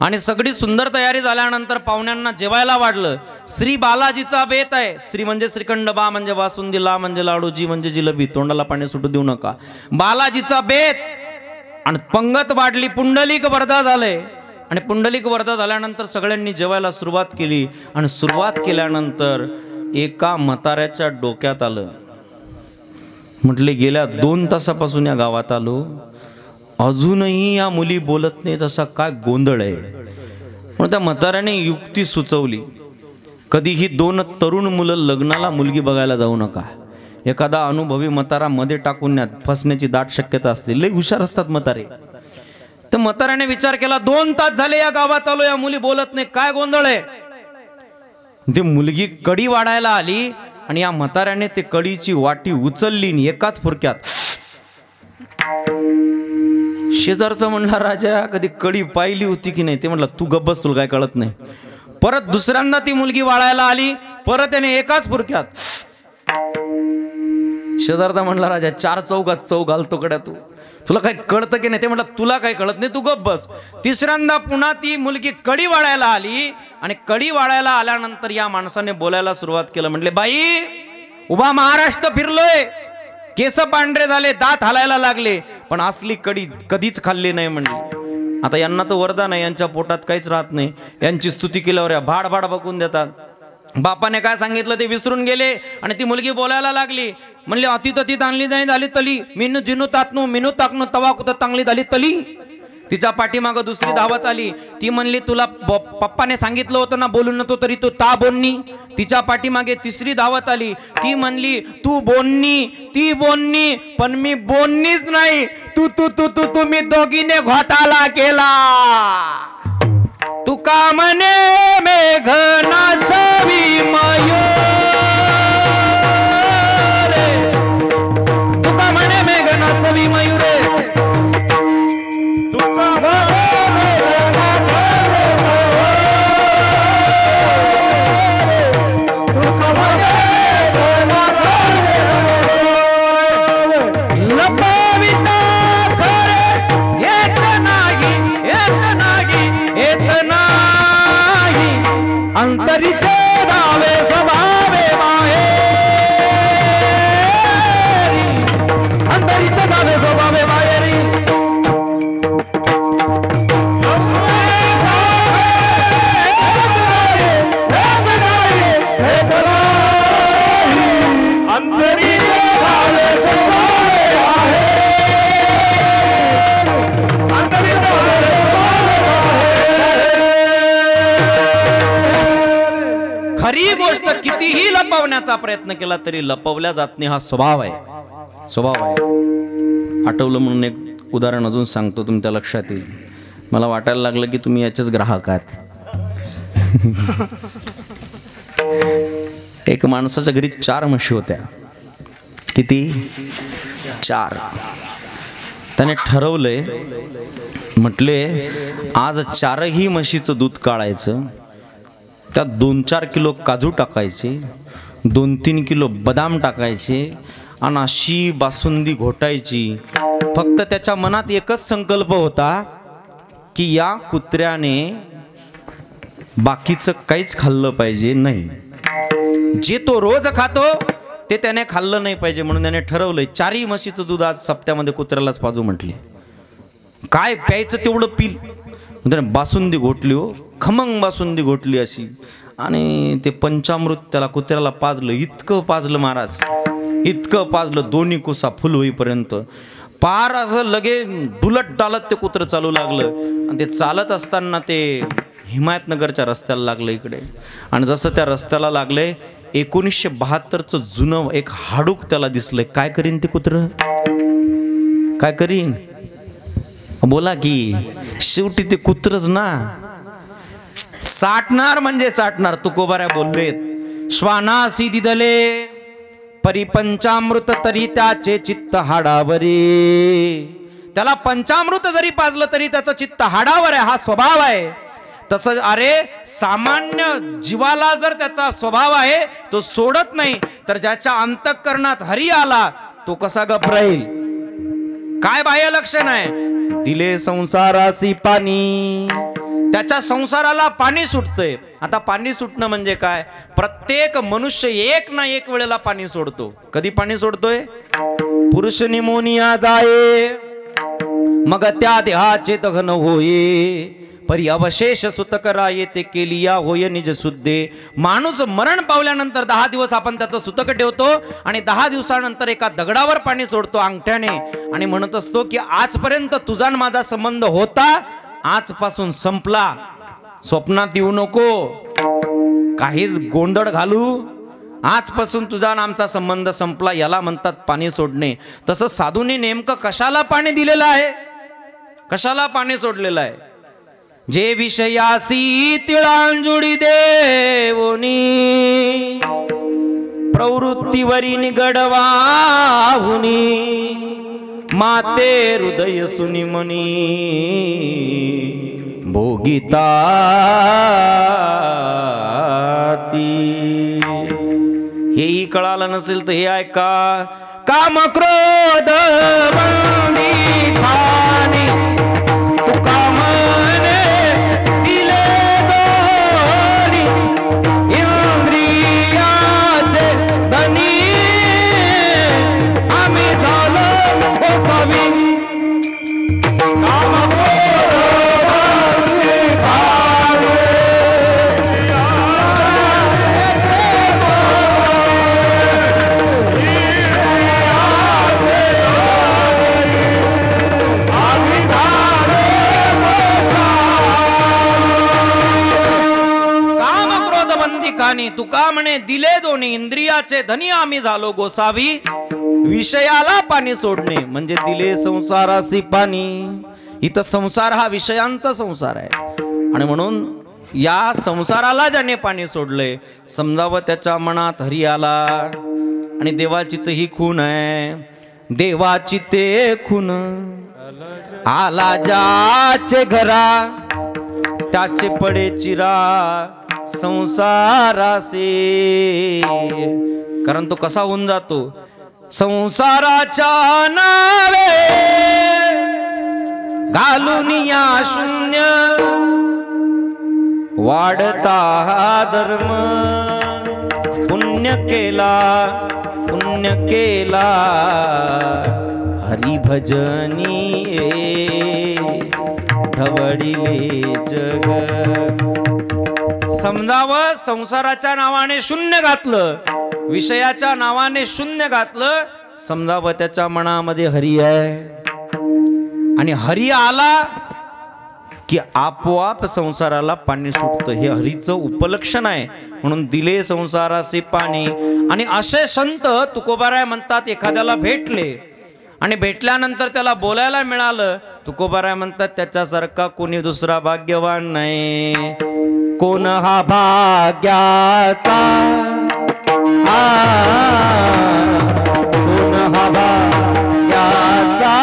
आणि सगळी सुंदर तयारी झाल्यानंतर पाहुण्यांना जेवायला वाढलं. श्री बालाजीचा बेत आहे. श्री म्हणजे श्रीखंड, बा म्हणजे बासुंदी, ला म्हणजे लाडू, जी म्हणजे जिलबी, तोंडाला पाणी सुटू देऊ नका. बालाजीचा बेत. आणि पंगत वाढली, पुंडलिक वरदा झाले. आणि पुंडलिक वरदा झाल्यानंतर सगळ्यांनी जेवायला सुरुवात केली. आणि सुरुवात केल्यानंतर एका म्हाताऱ्याच्या डोक्यात आलं, म्हटले गेल्या 2 तासापासून या गावात आलो, अजूनही या मुली बोलत नाही, तसा काय गोंधळ आहे. म्हणून त्या म्हाताऱ्याने युक्ती सुचवली, कधीही 2 तरुण मुलं लग्नाला मुलगी बघायला जाऊ नका. एखादा अनुभवी म्हातारा मध्ये टाकून फसण्याची दाट शक्यता असते. लई हुशार असतात म्हातारे. तर म्हाताऱ्याने विचार केला, 2 तास झाले या गावात आलो, या मुली बोलत नाही, काय गोंधळ आहे. ती मुलगी कडी वाढायला आली आणि या म्हाताऱ्याने ते कडीची वाटी उचलली आणि एकाच फुरक्यात. शेजारचा म्हणला, राजा कधी कडी पाहिली होती की नाही. ते म्हणला तू गप्प बस, तुला काय कळत नाही. परत दुसऱ्यांदा ती मुलगी वाळायला आली, परत त्याने एकाच फुरक्यात. शेजारचा म्हणला, राजा 4 चौघात चौ घालतो कड्या तू, तुला काय कळतं की नाही. ते म्हणला तुला काय कळत नाही, तू गप्प बस. तिसऱ्यांदा पुन्हा ती मुलगी कडी वाळायला आली आणि कडी वाळायला आल्यानंतर या माणसाने बोलायला सुरुवात केलं. म्हटले बाई, उभा महाराष्ट्र फिरलोय, केस पांढरे झाले, दात हालायला लागले, पण असली कडी कधीच खाल्ली नाही म्हणली. आता यांना तर वरदान आहे, यांच्या पोटात काहीच राहत नाही. यांची स्तुती केल्यावर या भाड भाड बघून देतात. बापाने काय सांगितलं ते विसरून गेले आणि ती मुलगी बोलायला लागली. म्हणले अति तती चांगली नाही झाली तली, मिनू जिनू तातनू मिनू ताकनू तवा कुठं चांगली झाली तली. तिच्या पाठीमागं दुसरी धावत आली. ती म्हणली तुला पप्पाने सांगितलं होतं ना बोलू नको, तरी तू ता बोलणी. तिच्या पाठीमागे तिसरी धावत आली. ती म्हणली तू बोलणी, ती बोलणी, पण मी बोलणीच नाही, तू तू तू तू तुम्ही दोघीने घोटाळा केला. तुका म्हणे मेघनाचा विमयो, तुका म्हणे मेघनाचा विमयो रे, तुका लपविता खरे येत नाही, येत नाही, येत नाही. अंतरीचे दावे स्वभावे माहेरी, अंतरीचे दावे स्वभावे माहेरी. खरी गोष्ट कितीही लपवण्याचा प्रयत्न केला तरी लपवल्या जात नाही, हा स्वभाव आहे, स्वभाव आहे. आठवलं म्हणून एक उदाहरण अजून सांगतो, तुमच्या लक्षात येईल. मला वाटायला लागलं की तुम्ही याचेच ग्राहक आहात. एक माणसाच्या घरी 4 म्हशी होत्या. किती? 4. त्याने ठरवलंय, म्हटले आज 4ही म्हशीचं दूध काढायचं, त्यात 2-4 किलो काजू टाकायचे, 2-3 किलो बदाम टाकायचे आणि अशी बासुंदी घोटायची. फक्त त्याच्या मनात एकच संकल्प होता की या कुत्र्याने बाकीचं काहीच खाल्लं पाहिजे नाही. जे तो रोज खातो ते त्याने खाल्लं नाही पाहिजे म्हणून त्याने ठरवलंय 4 म्हशीचं दूध आज सप्त्यामध्ये कुत्र्यालाच पाजू म्हटले. काय प्यायचं तेवढं पिल. त्याने बासुंदी घोटली हो, खमंग बासुंदी घोटली अशी, आणि ते पंचामृत त्याला कुत्र्याला पाजलं. इतकं पाजलं महाराज, इतकं पाजलं, दोन्ही कुसा फुल होईपर्यंत. पार असं लगे डुलत डालत ते कुत्रं चालू लागलं. आणि ते चालत असताना ते हिमायतनगरच्या रस्त्याला लागलं इकडे. आणि जसं त्या रस्त्याला लागले 1972चं जुनं एक हाडूक त्याला दिसलंय. काय करीन ते कुत्रं, काय करीन बोला की. शेवटी ते कुत्रच ना, चाटणार म्हणजे चाटणार. तुकोबाऱ्या बोललेत, श्वानासी दिदले परिपंचामृत तरी त्याचे चित्त हाडावरी. त्याला पंचामृत जरी पाजलं तरी त्याचं चित्त हाडावर आहे, हा स्वभाव आहे. तसं अरे सामान्य जीवाला जर त्याचा स्वभाव आहे तो सोडत नाही, तर ज्याच्या अंतःकरणात हरी आला तो कसा गप राहील. काय बाह्य लक्षण आहे, दिले संसारासी पाणी, त्याच्या संसाराला पाणी सुटतंय. आता पाणी सुटणं म्हणजे काय, प्रत्येक मनुष्य एक ना एक वेळेला पाणी सोडतो. कधी पाणी सोडतोय, पुरुष निमोनिया जाये मग त्या देहाचे दहन होये, परी अवशेष सुत कराये ते केलिया होय निज शुद्धे. माणूस मरण पावल्यानंतर 10 दिवस आपण त्याचं सुतक ठेवतो आणि 10 दिवसानंतर एका दगडावर पाणी सोडतो अंगठ्याने आणि म्हणत असतो की आजपर्यंत तुझा आणि माझा संबंध होता, आजपासून संपला, स्वप्नात येऊ नको, काहीच गोंधळ घालू, आजपासून तुझा आणि आमचा संबंध संपला. याला म्हणतात पाणी सोडणे. तसं साधूने नेमकं कशाला पाणी दिलेलं आहे, कशाला पाणी सोडलेलं आहे. जे विषयासी तिळांजुडी देवोनी प्रवृत्तीवरी निगडवाहुनी, माते हृदय सुनिमनी भोगिता हेही कळालं नसेल तर हे ऐका. काम क्रोध बंदी खाणी तुका मने दिले दोरी, इंद्रियाचे धनी आम्ही झालो गोसावी. काम तुका म्हणे दिले दोन्ही, इंद्रियाचे धनी आम्ही झालो गोसावी. विषयाला पाणी सोडणे म्हणजे दिले संसारासी पाणी. इथं संसार हा विषयांचा संसार आहे आणि म्हणून या संसाराला ज्याने पाणी सोडले समजावं त्याच्या मनात हरी आला. आणि देवाची तर ही खून आहे, देवाची ते खून आला ज्याचे घरा त्याचे पडे चिरा संसारासे. कारण तो कसा होऊन जातो, संसाराच्या नावे घालून या शून्य वाढता हा धर्म. पुण्य केला हरिभजनी ढवळिले जग. समजावं संसाराच्या नावाने शून्य घातलं, विषयाच्या नावाने शून्य घातलं, समजावं त्याच्या मनामध्ये हरी आहे. आणि हरी आला की आपोआप संसाराला पाणी सुटतं. हे हरीचं उपलक्षण आहे. म्हणून दिले संसाराचे पाणी. आणि असे संत तुकोबाराय म्हणतात एखाद्याला भेटले आणि भेटल्यानंतर त्याला बोलायला मिळालं, तुकोबाराय म्हणतात त्याच्यासारखा कोणी दुसरा भाग्यवान नाही. कोण हा भाग्याचा, कोण हा भाग्याचा,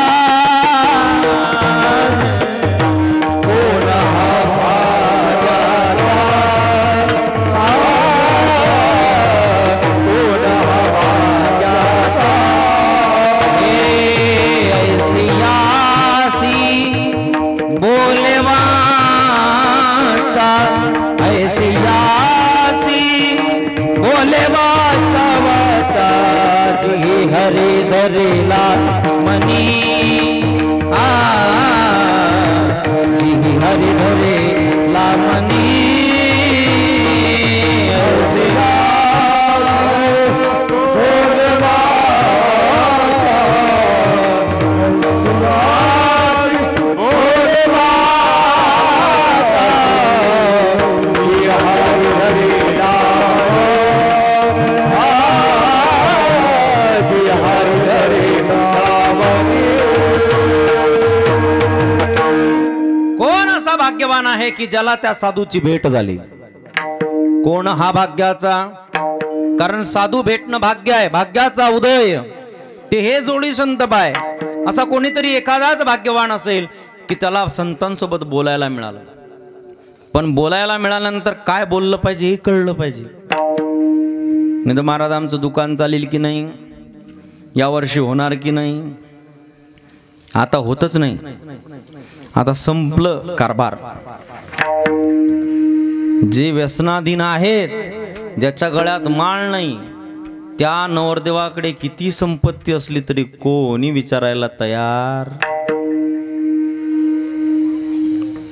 कोण हा भाग्याचा, कोण हा भाग्याचा. ऐसी यासी बोलवाचा, ऐसी यासी बोले वाचा वाचा जी हरी धरिला मनी जी हरी धरिला मनी भाग्यवान आहे की ज्याला त्या साधूची भेट झाली. कोण हा भाग्याचा? कारण साधू भेटणं भाग्य आहे, भाग्याचा उदय ते हे जोडी संत पाय. असा कोणीतरी एखादाच भाग्यवान असेल की त्याला संतांसोबत बोलायला मिळालं. पण बोलायला मिळाल्यानंतर काय बोललं पाहिजे हे कळलं पाहिजे. नाही तर महाराज आमचं दुकान चालेल की नाही, यावर्षी होणार की नाही, आता होतच नाही, आता संपलं कारभार. जे व्यसनाधीन आहेत, ज्याच्या गळ्यात माळ नाही, त्या नवरदेवाकडे किती संपत्ती असली तरी कोणी विचारायला तयार.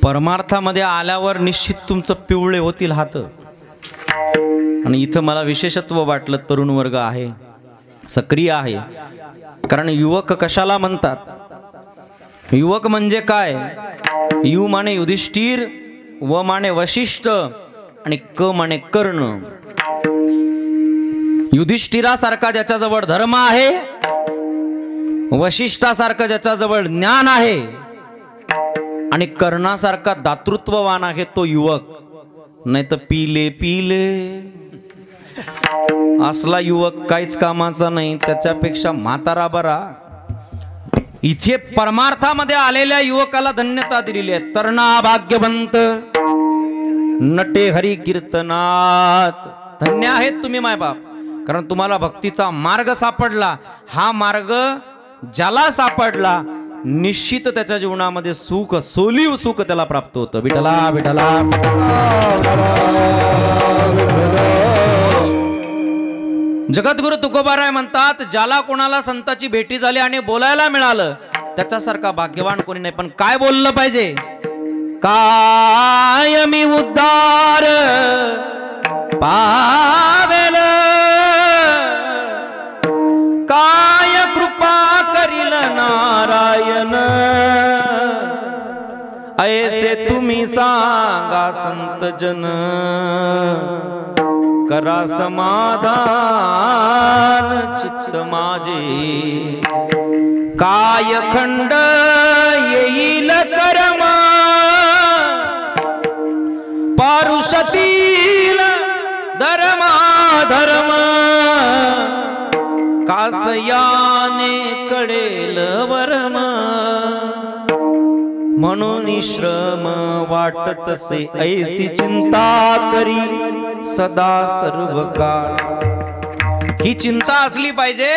परमार्थामध्ये आल्यावर निश्चित तुमचं पिवळे होतील हात. आणि इथं मला विशेषत्व वाटलं, तरुण वर्ग आहे, सक्रिय आहे. कारण युवक कशाला म्हणतात? युवक म्हणजे काय? यु माने युधिष्ठिर, व माने वशिष्ठ आणि क माने कर्ण. युधिष्ठिरासारखा ज्याच्याजवळ धर्म आहे, वशिष्ठासारखा ज्याच्याजवळ ज्ञान आहे आणि कर्णासारखा दातृत्ववान आहे तो युवक. नाही तर पिले पिले असला युवक काहीच कामाचा नाही, त्याच्यापेक्षा म्हातारा बरा. इथे परमार्थामध्ये आलेल्या युवकाला धन्यता दिलेली आहे. तरणा भाग्यवंत नटे हरी कीर्तनात. धन्य आहेत तुम्ही मायबाप, कारण तुम्हाला भक्तीचा मार्ग सापडला. हा मार्ग ज्याला सापडला निश्चित त्याच्या जीवनामध्ये सुख, सोलीव सुख त्याला प्राप्त होतं. विठला विठला. जगद्गुरु तुकोबाराय म्हणतात, ज्याला कोणाला संताची भेटी झाली आणि बोलायला मिळालं त्याच्यासारखा भाग्यवान कोणी नाही. पण काय बोललं पाहिजे? काय मी उद्धार पावेल, काय कृपा करील नारायण, ऐसे तुम्ही सांगा संत जन, करा समाधान चित्त माझे. काय खंड येईल कर्म, पारुषतील धर्मा धर्म, कासयाने कळेल वर्म, म्हणून श्रम वाटत से ऐसी चिंता करी सदा सर्व काळ. ही चिंता असली पाहिजे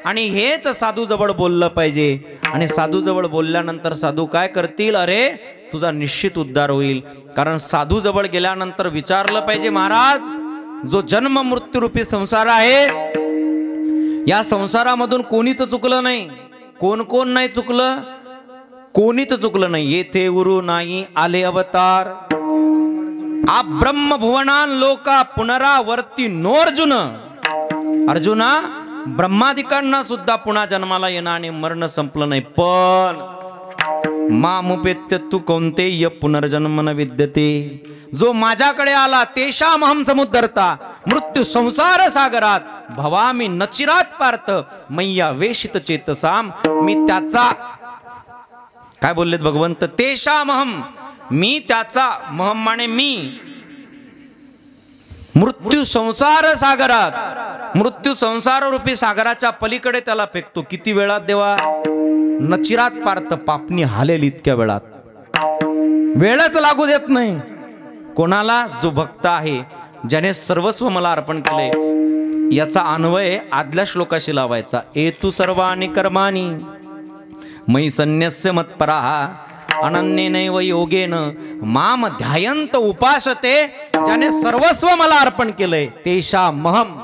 आणि हेच साधू जवळ बोललं पाहिजे. आणि साधू जवळ बोलल्यानंतर साधू काय करतील? अरे तुझा निश्चित उद्धार होईल. कारण साधू जवळ गेल्यानंतर विचारलं पाहिजे, महाराज जो जन्म मृत्यू रूपी संसार आहे, या संसारामधून कोणीच चुकलं नाही. कोण कोण नाही चुकलं? कोणीच चुकलं नाही. येथे उरू नाही आले अवतार, आ ब्रह्म भुवनान लोका पुनरावर्ती नोर्जुन. अर्जुना, ब्रह्मादिकांना सुद्धा पुन्हा जन्माला येणं आणि मरण संपलं नाही. पण मामुपेत्य तू कोणतेय पुनर्जन्म न विद्यते. जो माझ्याकडे आला तेषामहं समुद्धरता मृत्यू संसार सागरात भवामी नचिरात पार्थ मैया वेशित चेतसाम. मी त्याचा, काय बोललेत भगवंत? तेषामहं, मी त्याचा, महम माने मी, मृत्यू संसार सागरात, मृत्यू संसार रूपी सागराच्या पलीकडे त्याला फेकतो. किती वेळात देवा? नचिरात पार्थ, पापणी हालेल इतक्या वेळात. वेळच लागू देत नाही कोणाला? जो भक्त आहे, ज्याने सर्वस्व मला अर्पण केले. याचा अन्वय आदल्या श्लोकाशी लावायचा. एतु सर्वाणि कर्माणि मयि संन्यस्य मत्पराः अनन्येनैव योगेन माम ध्यायंत उपासते, ज्याने सर्वस्व मला अर्पण केलंय तेषा महम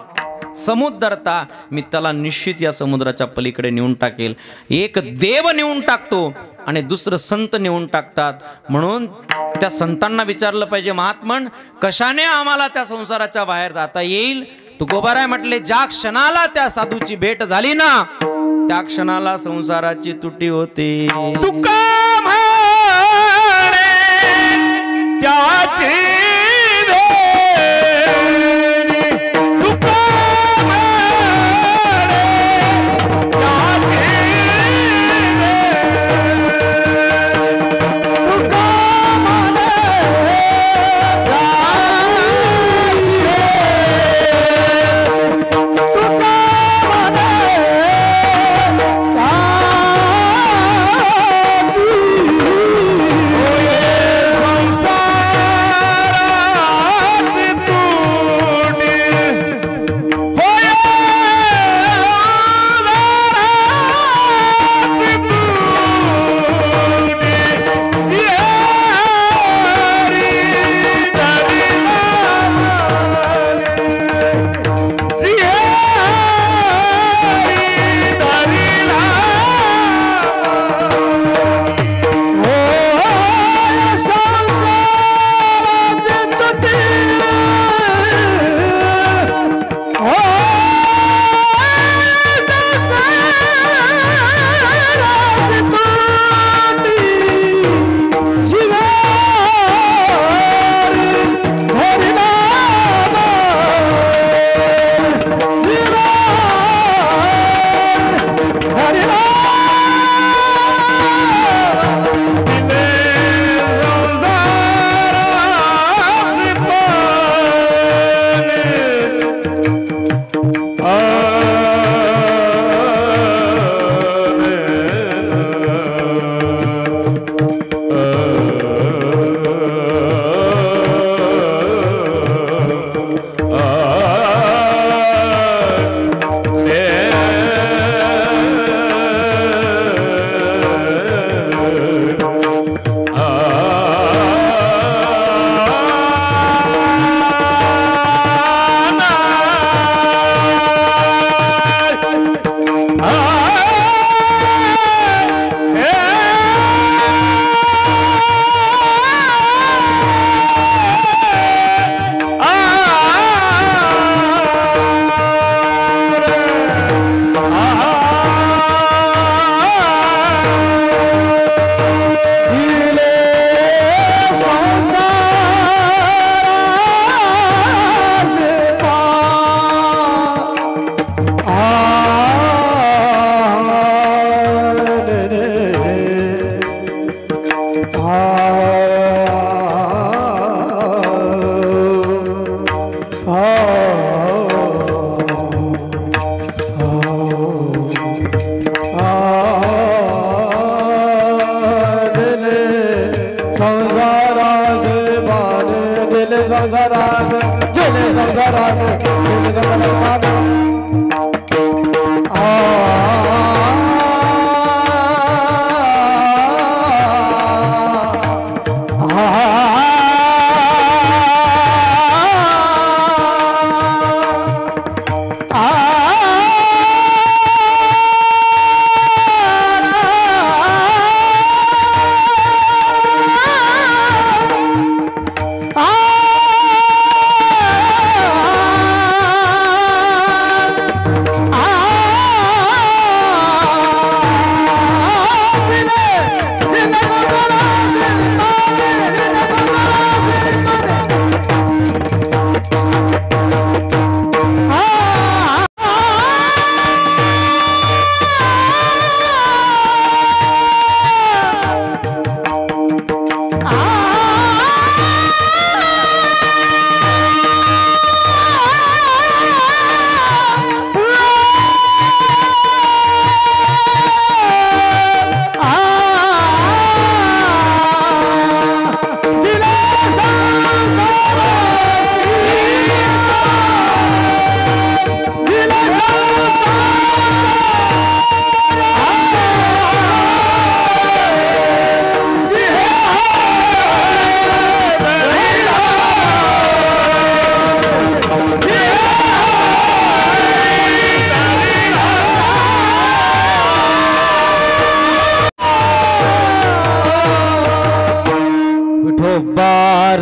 समुद्रता, मी त्याला निश्चित या समुद्राच्या पलीकडे नेऊन टाकेल. एक देव नेऊन टाकतो आणि दुसरं संत नेऊन टाकतात. म्हणून त्या संतांना विचारलं पाहिजे, महात्मन कशाने आम्हाला त्या संसाराच्या बाहेर जाता येईल. तुकोबाराय म्हटले, ज्या क्षणाला त्या साधूची भेट झाली ना त्या क्षणाला संसाराची तुटी होते. तुका म्हणे त्याची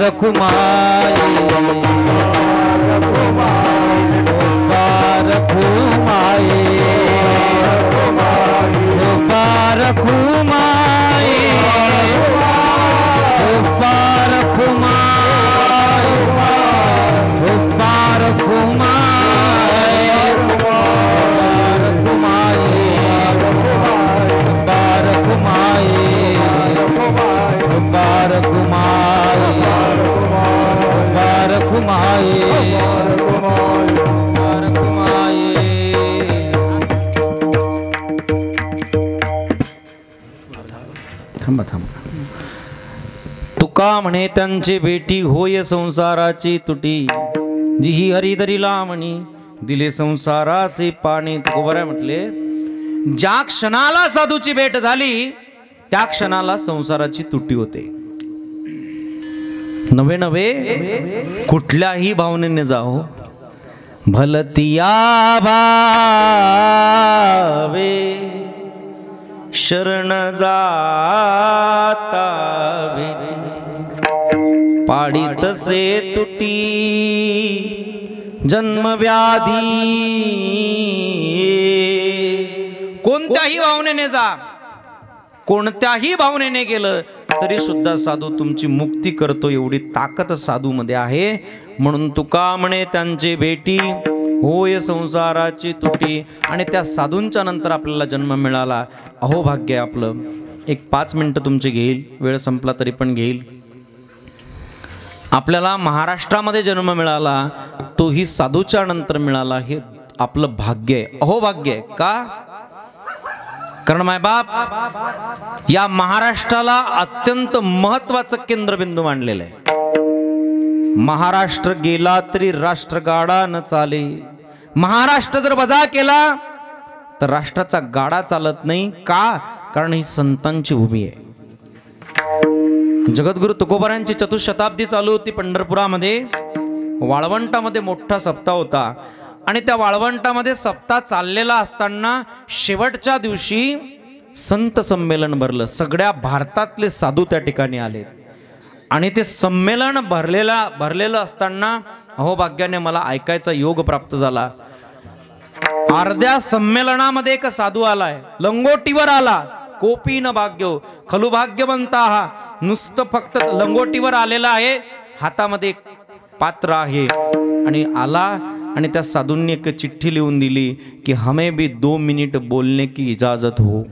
रखुमाई रखुमाई रखुमाई थांबा थांबा. तुका म्हणे त्यांची भेटी होय संसाराची तुटी जी ही हरिधरीला म्हणी दिले संसाराचे पाणी. तुकोबराय म्हटले ज्या क्षणाला साधूची भेट झाली त्या क्षणाला संसाराची तुटी होते. नवे नवे कुठल्याही भावनेने जाओ भलतिया भावे शरण जाता भेटी पाडी तसे तुटी जन्मव्याधी. कोणत्याही भावनेने जा कोणत्याही भावनेने गेलं तरी सुद्धा साधू तुमची मुक्ती करतो एवढी ताकद साधू मध्ये आहे. म्हणून तुका म्हणे त्यांची भेटी होय संसाराची तुटी. आणि त्या साधूंच्या नंतर आपल्याला जन्म मिळाला. अहो भाग्य आहे आपलं. एक 5 मिनिटं तुमचे घेईल, वेळ संपला तरी पण घेईल. आपल्याला महाराष्ट्रामध्ये जन्म मिळाला तोही साधूच्या नंतर मिळाला. हे आपलं भाग्य आहे, अहो भाग्य आहे. का? कारण मायबाप या महाराष्ट्राला अत्यंत महत्वाचं केंद्रबिंदू मांडलेलं आहे. महाराष्ट्र गेला तरी राष्ट्र गाडा न चाले. महाराष्ट्र जर वजा केला तर राष्ट्राचा गाडा चालत नाही. का? कारण ही संतांची भूमी आहे. जगद्गुरु तुकोबारायांची चतुशताब्दी चालू होती पंढरपुरामध्ये. वाळवंटामध्ये मोठा सप्ताह होता आणि त्या वाळवंटामध्ये सप्ताह चाललेला असताना शेवटच्या दिवशी संत संमेलन भरलं. सगळ्या भारतातले साधू त्या ठिकाणी आले आणि ते संमेलन भरलेलं असताना अहो भाग्याने मला ऐकायचा योग प्राप्त झाला. अर्ध्या संमेलनामध्ये एक साधू आलाय, लंगोटीवर आला. कोपी न भाग्यो खलु भाग्यवंता. हा नुसतं फक्त लंगोटीवर आलेला आहे, हातामध्ये एक पात्र आहे आणि आला आणि त्या साधूंनी एक चिठ्ठी लिहून दिली की हमें भी 2 मिनिट बोलने की इजाजत हो.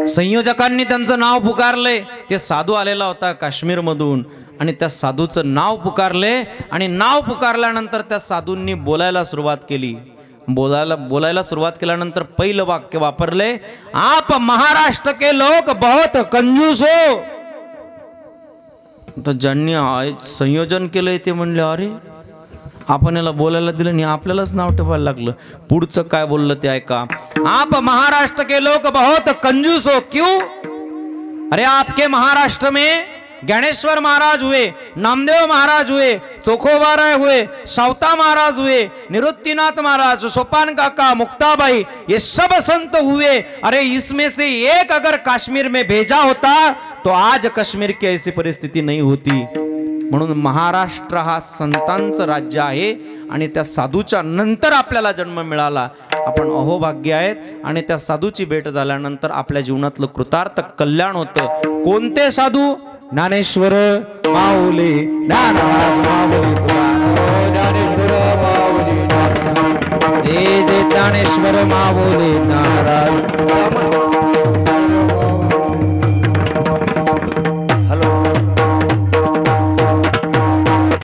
संयोजकांनी त्यांचं नाव पुकारले. ते साधू आलेला होता काश्मीर मधून आणि त्या साधूचं नाव पुकारले आणि नाव पुकारल्यानंतर त्या साधूंनी बोलायला सुरुवात केली. बोलायला सुरुवात केल्यानंतर पहिलं वाक्य वापरले, आप महाराष्ट्र के लोग बहुत कंजूस हो. तर ज्यांनी संयोजन केलंय ते म्हणले अरे आपण याला बोलायला दिलं आणि आपल्यालाच नाव ठेवायला लागलं. पुढचं काय बोललं ते ऐका. आप महाराष्ट्र के लोग बहुत कंजूस हो. क्यों? अरे आपके महाराष्ट्र में ज्ञानेश्वर महाराज हुए, नामदेव महाराज हुए, चोखोबाराय हुए, सावता महाराज हुए, निवृत्तिनाथ महाराज, सोपान काका, मुक्ताबाई, ये सब संत हुए. अरे इसमें से एक अगर कश्मीर में भेजा होता तो आज कश्मीर की ऐसी परिस्थिती नहीं होती. म्हणून महाराष्ट्र हा संतांचं राज्य आहे आणि त्या साधूच्या नंतर आपल्याला जन्म मिळाला. आपण अहोभाग्य आहेत आणि त्या साधूची भेट झाल्यानंतर आपल्या जीवनातलं कृतार्थ कल्याण होतं. कोणते साधू? ज्ञानेश्वर माऊली, ज्ञानराज माऊली, ज्ञानेश्वर माऊली, ज्ञानेश्वर माऊली, ज्ञानराज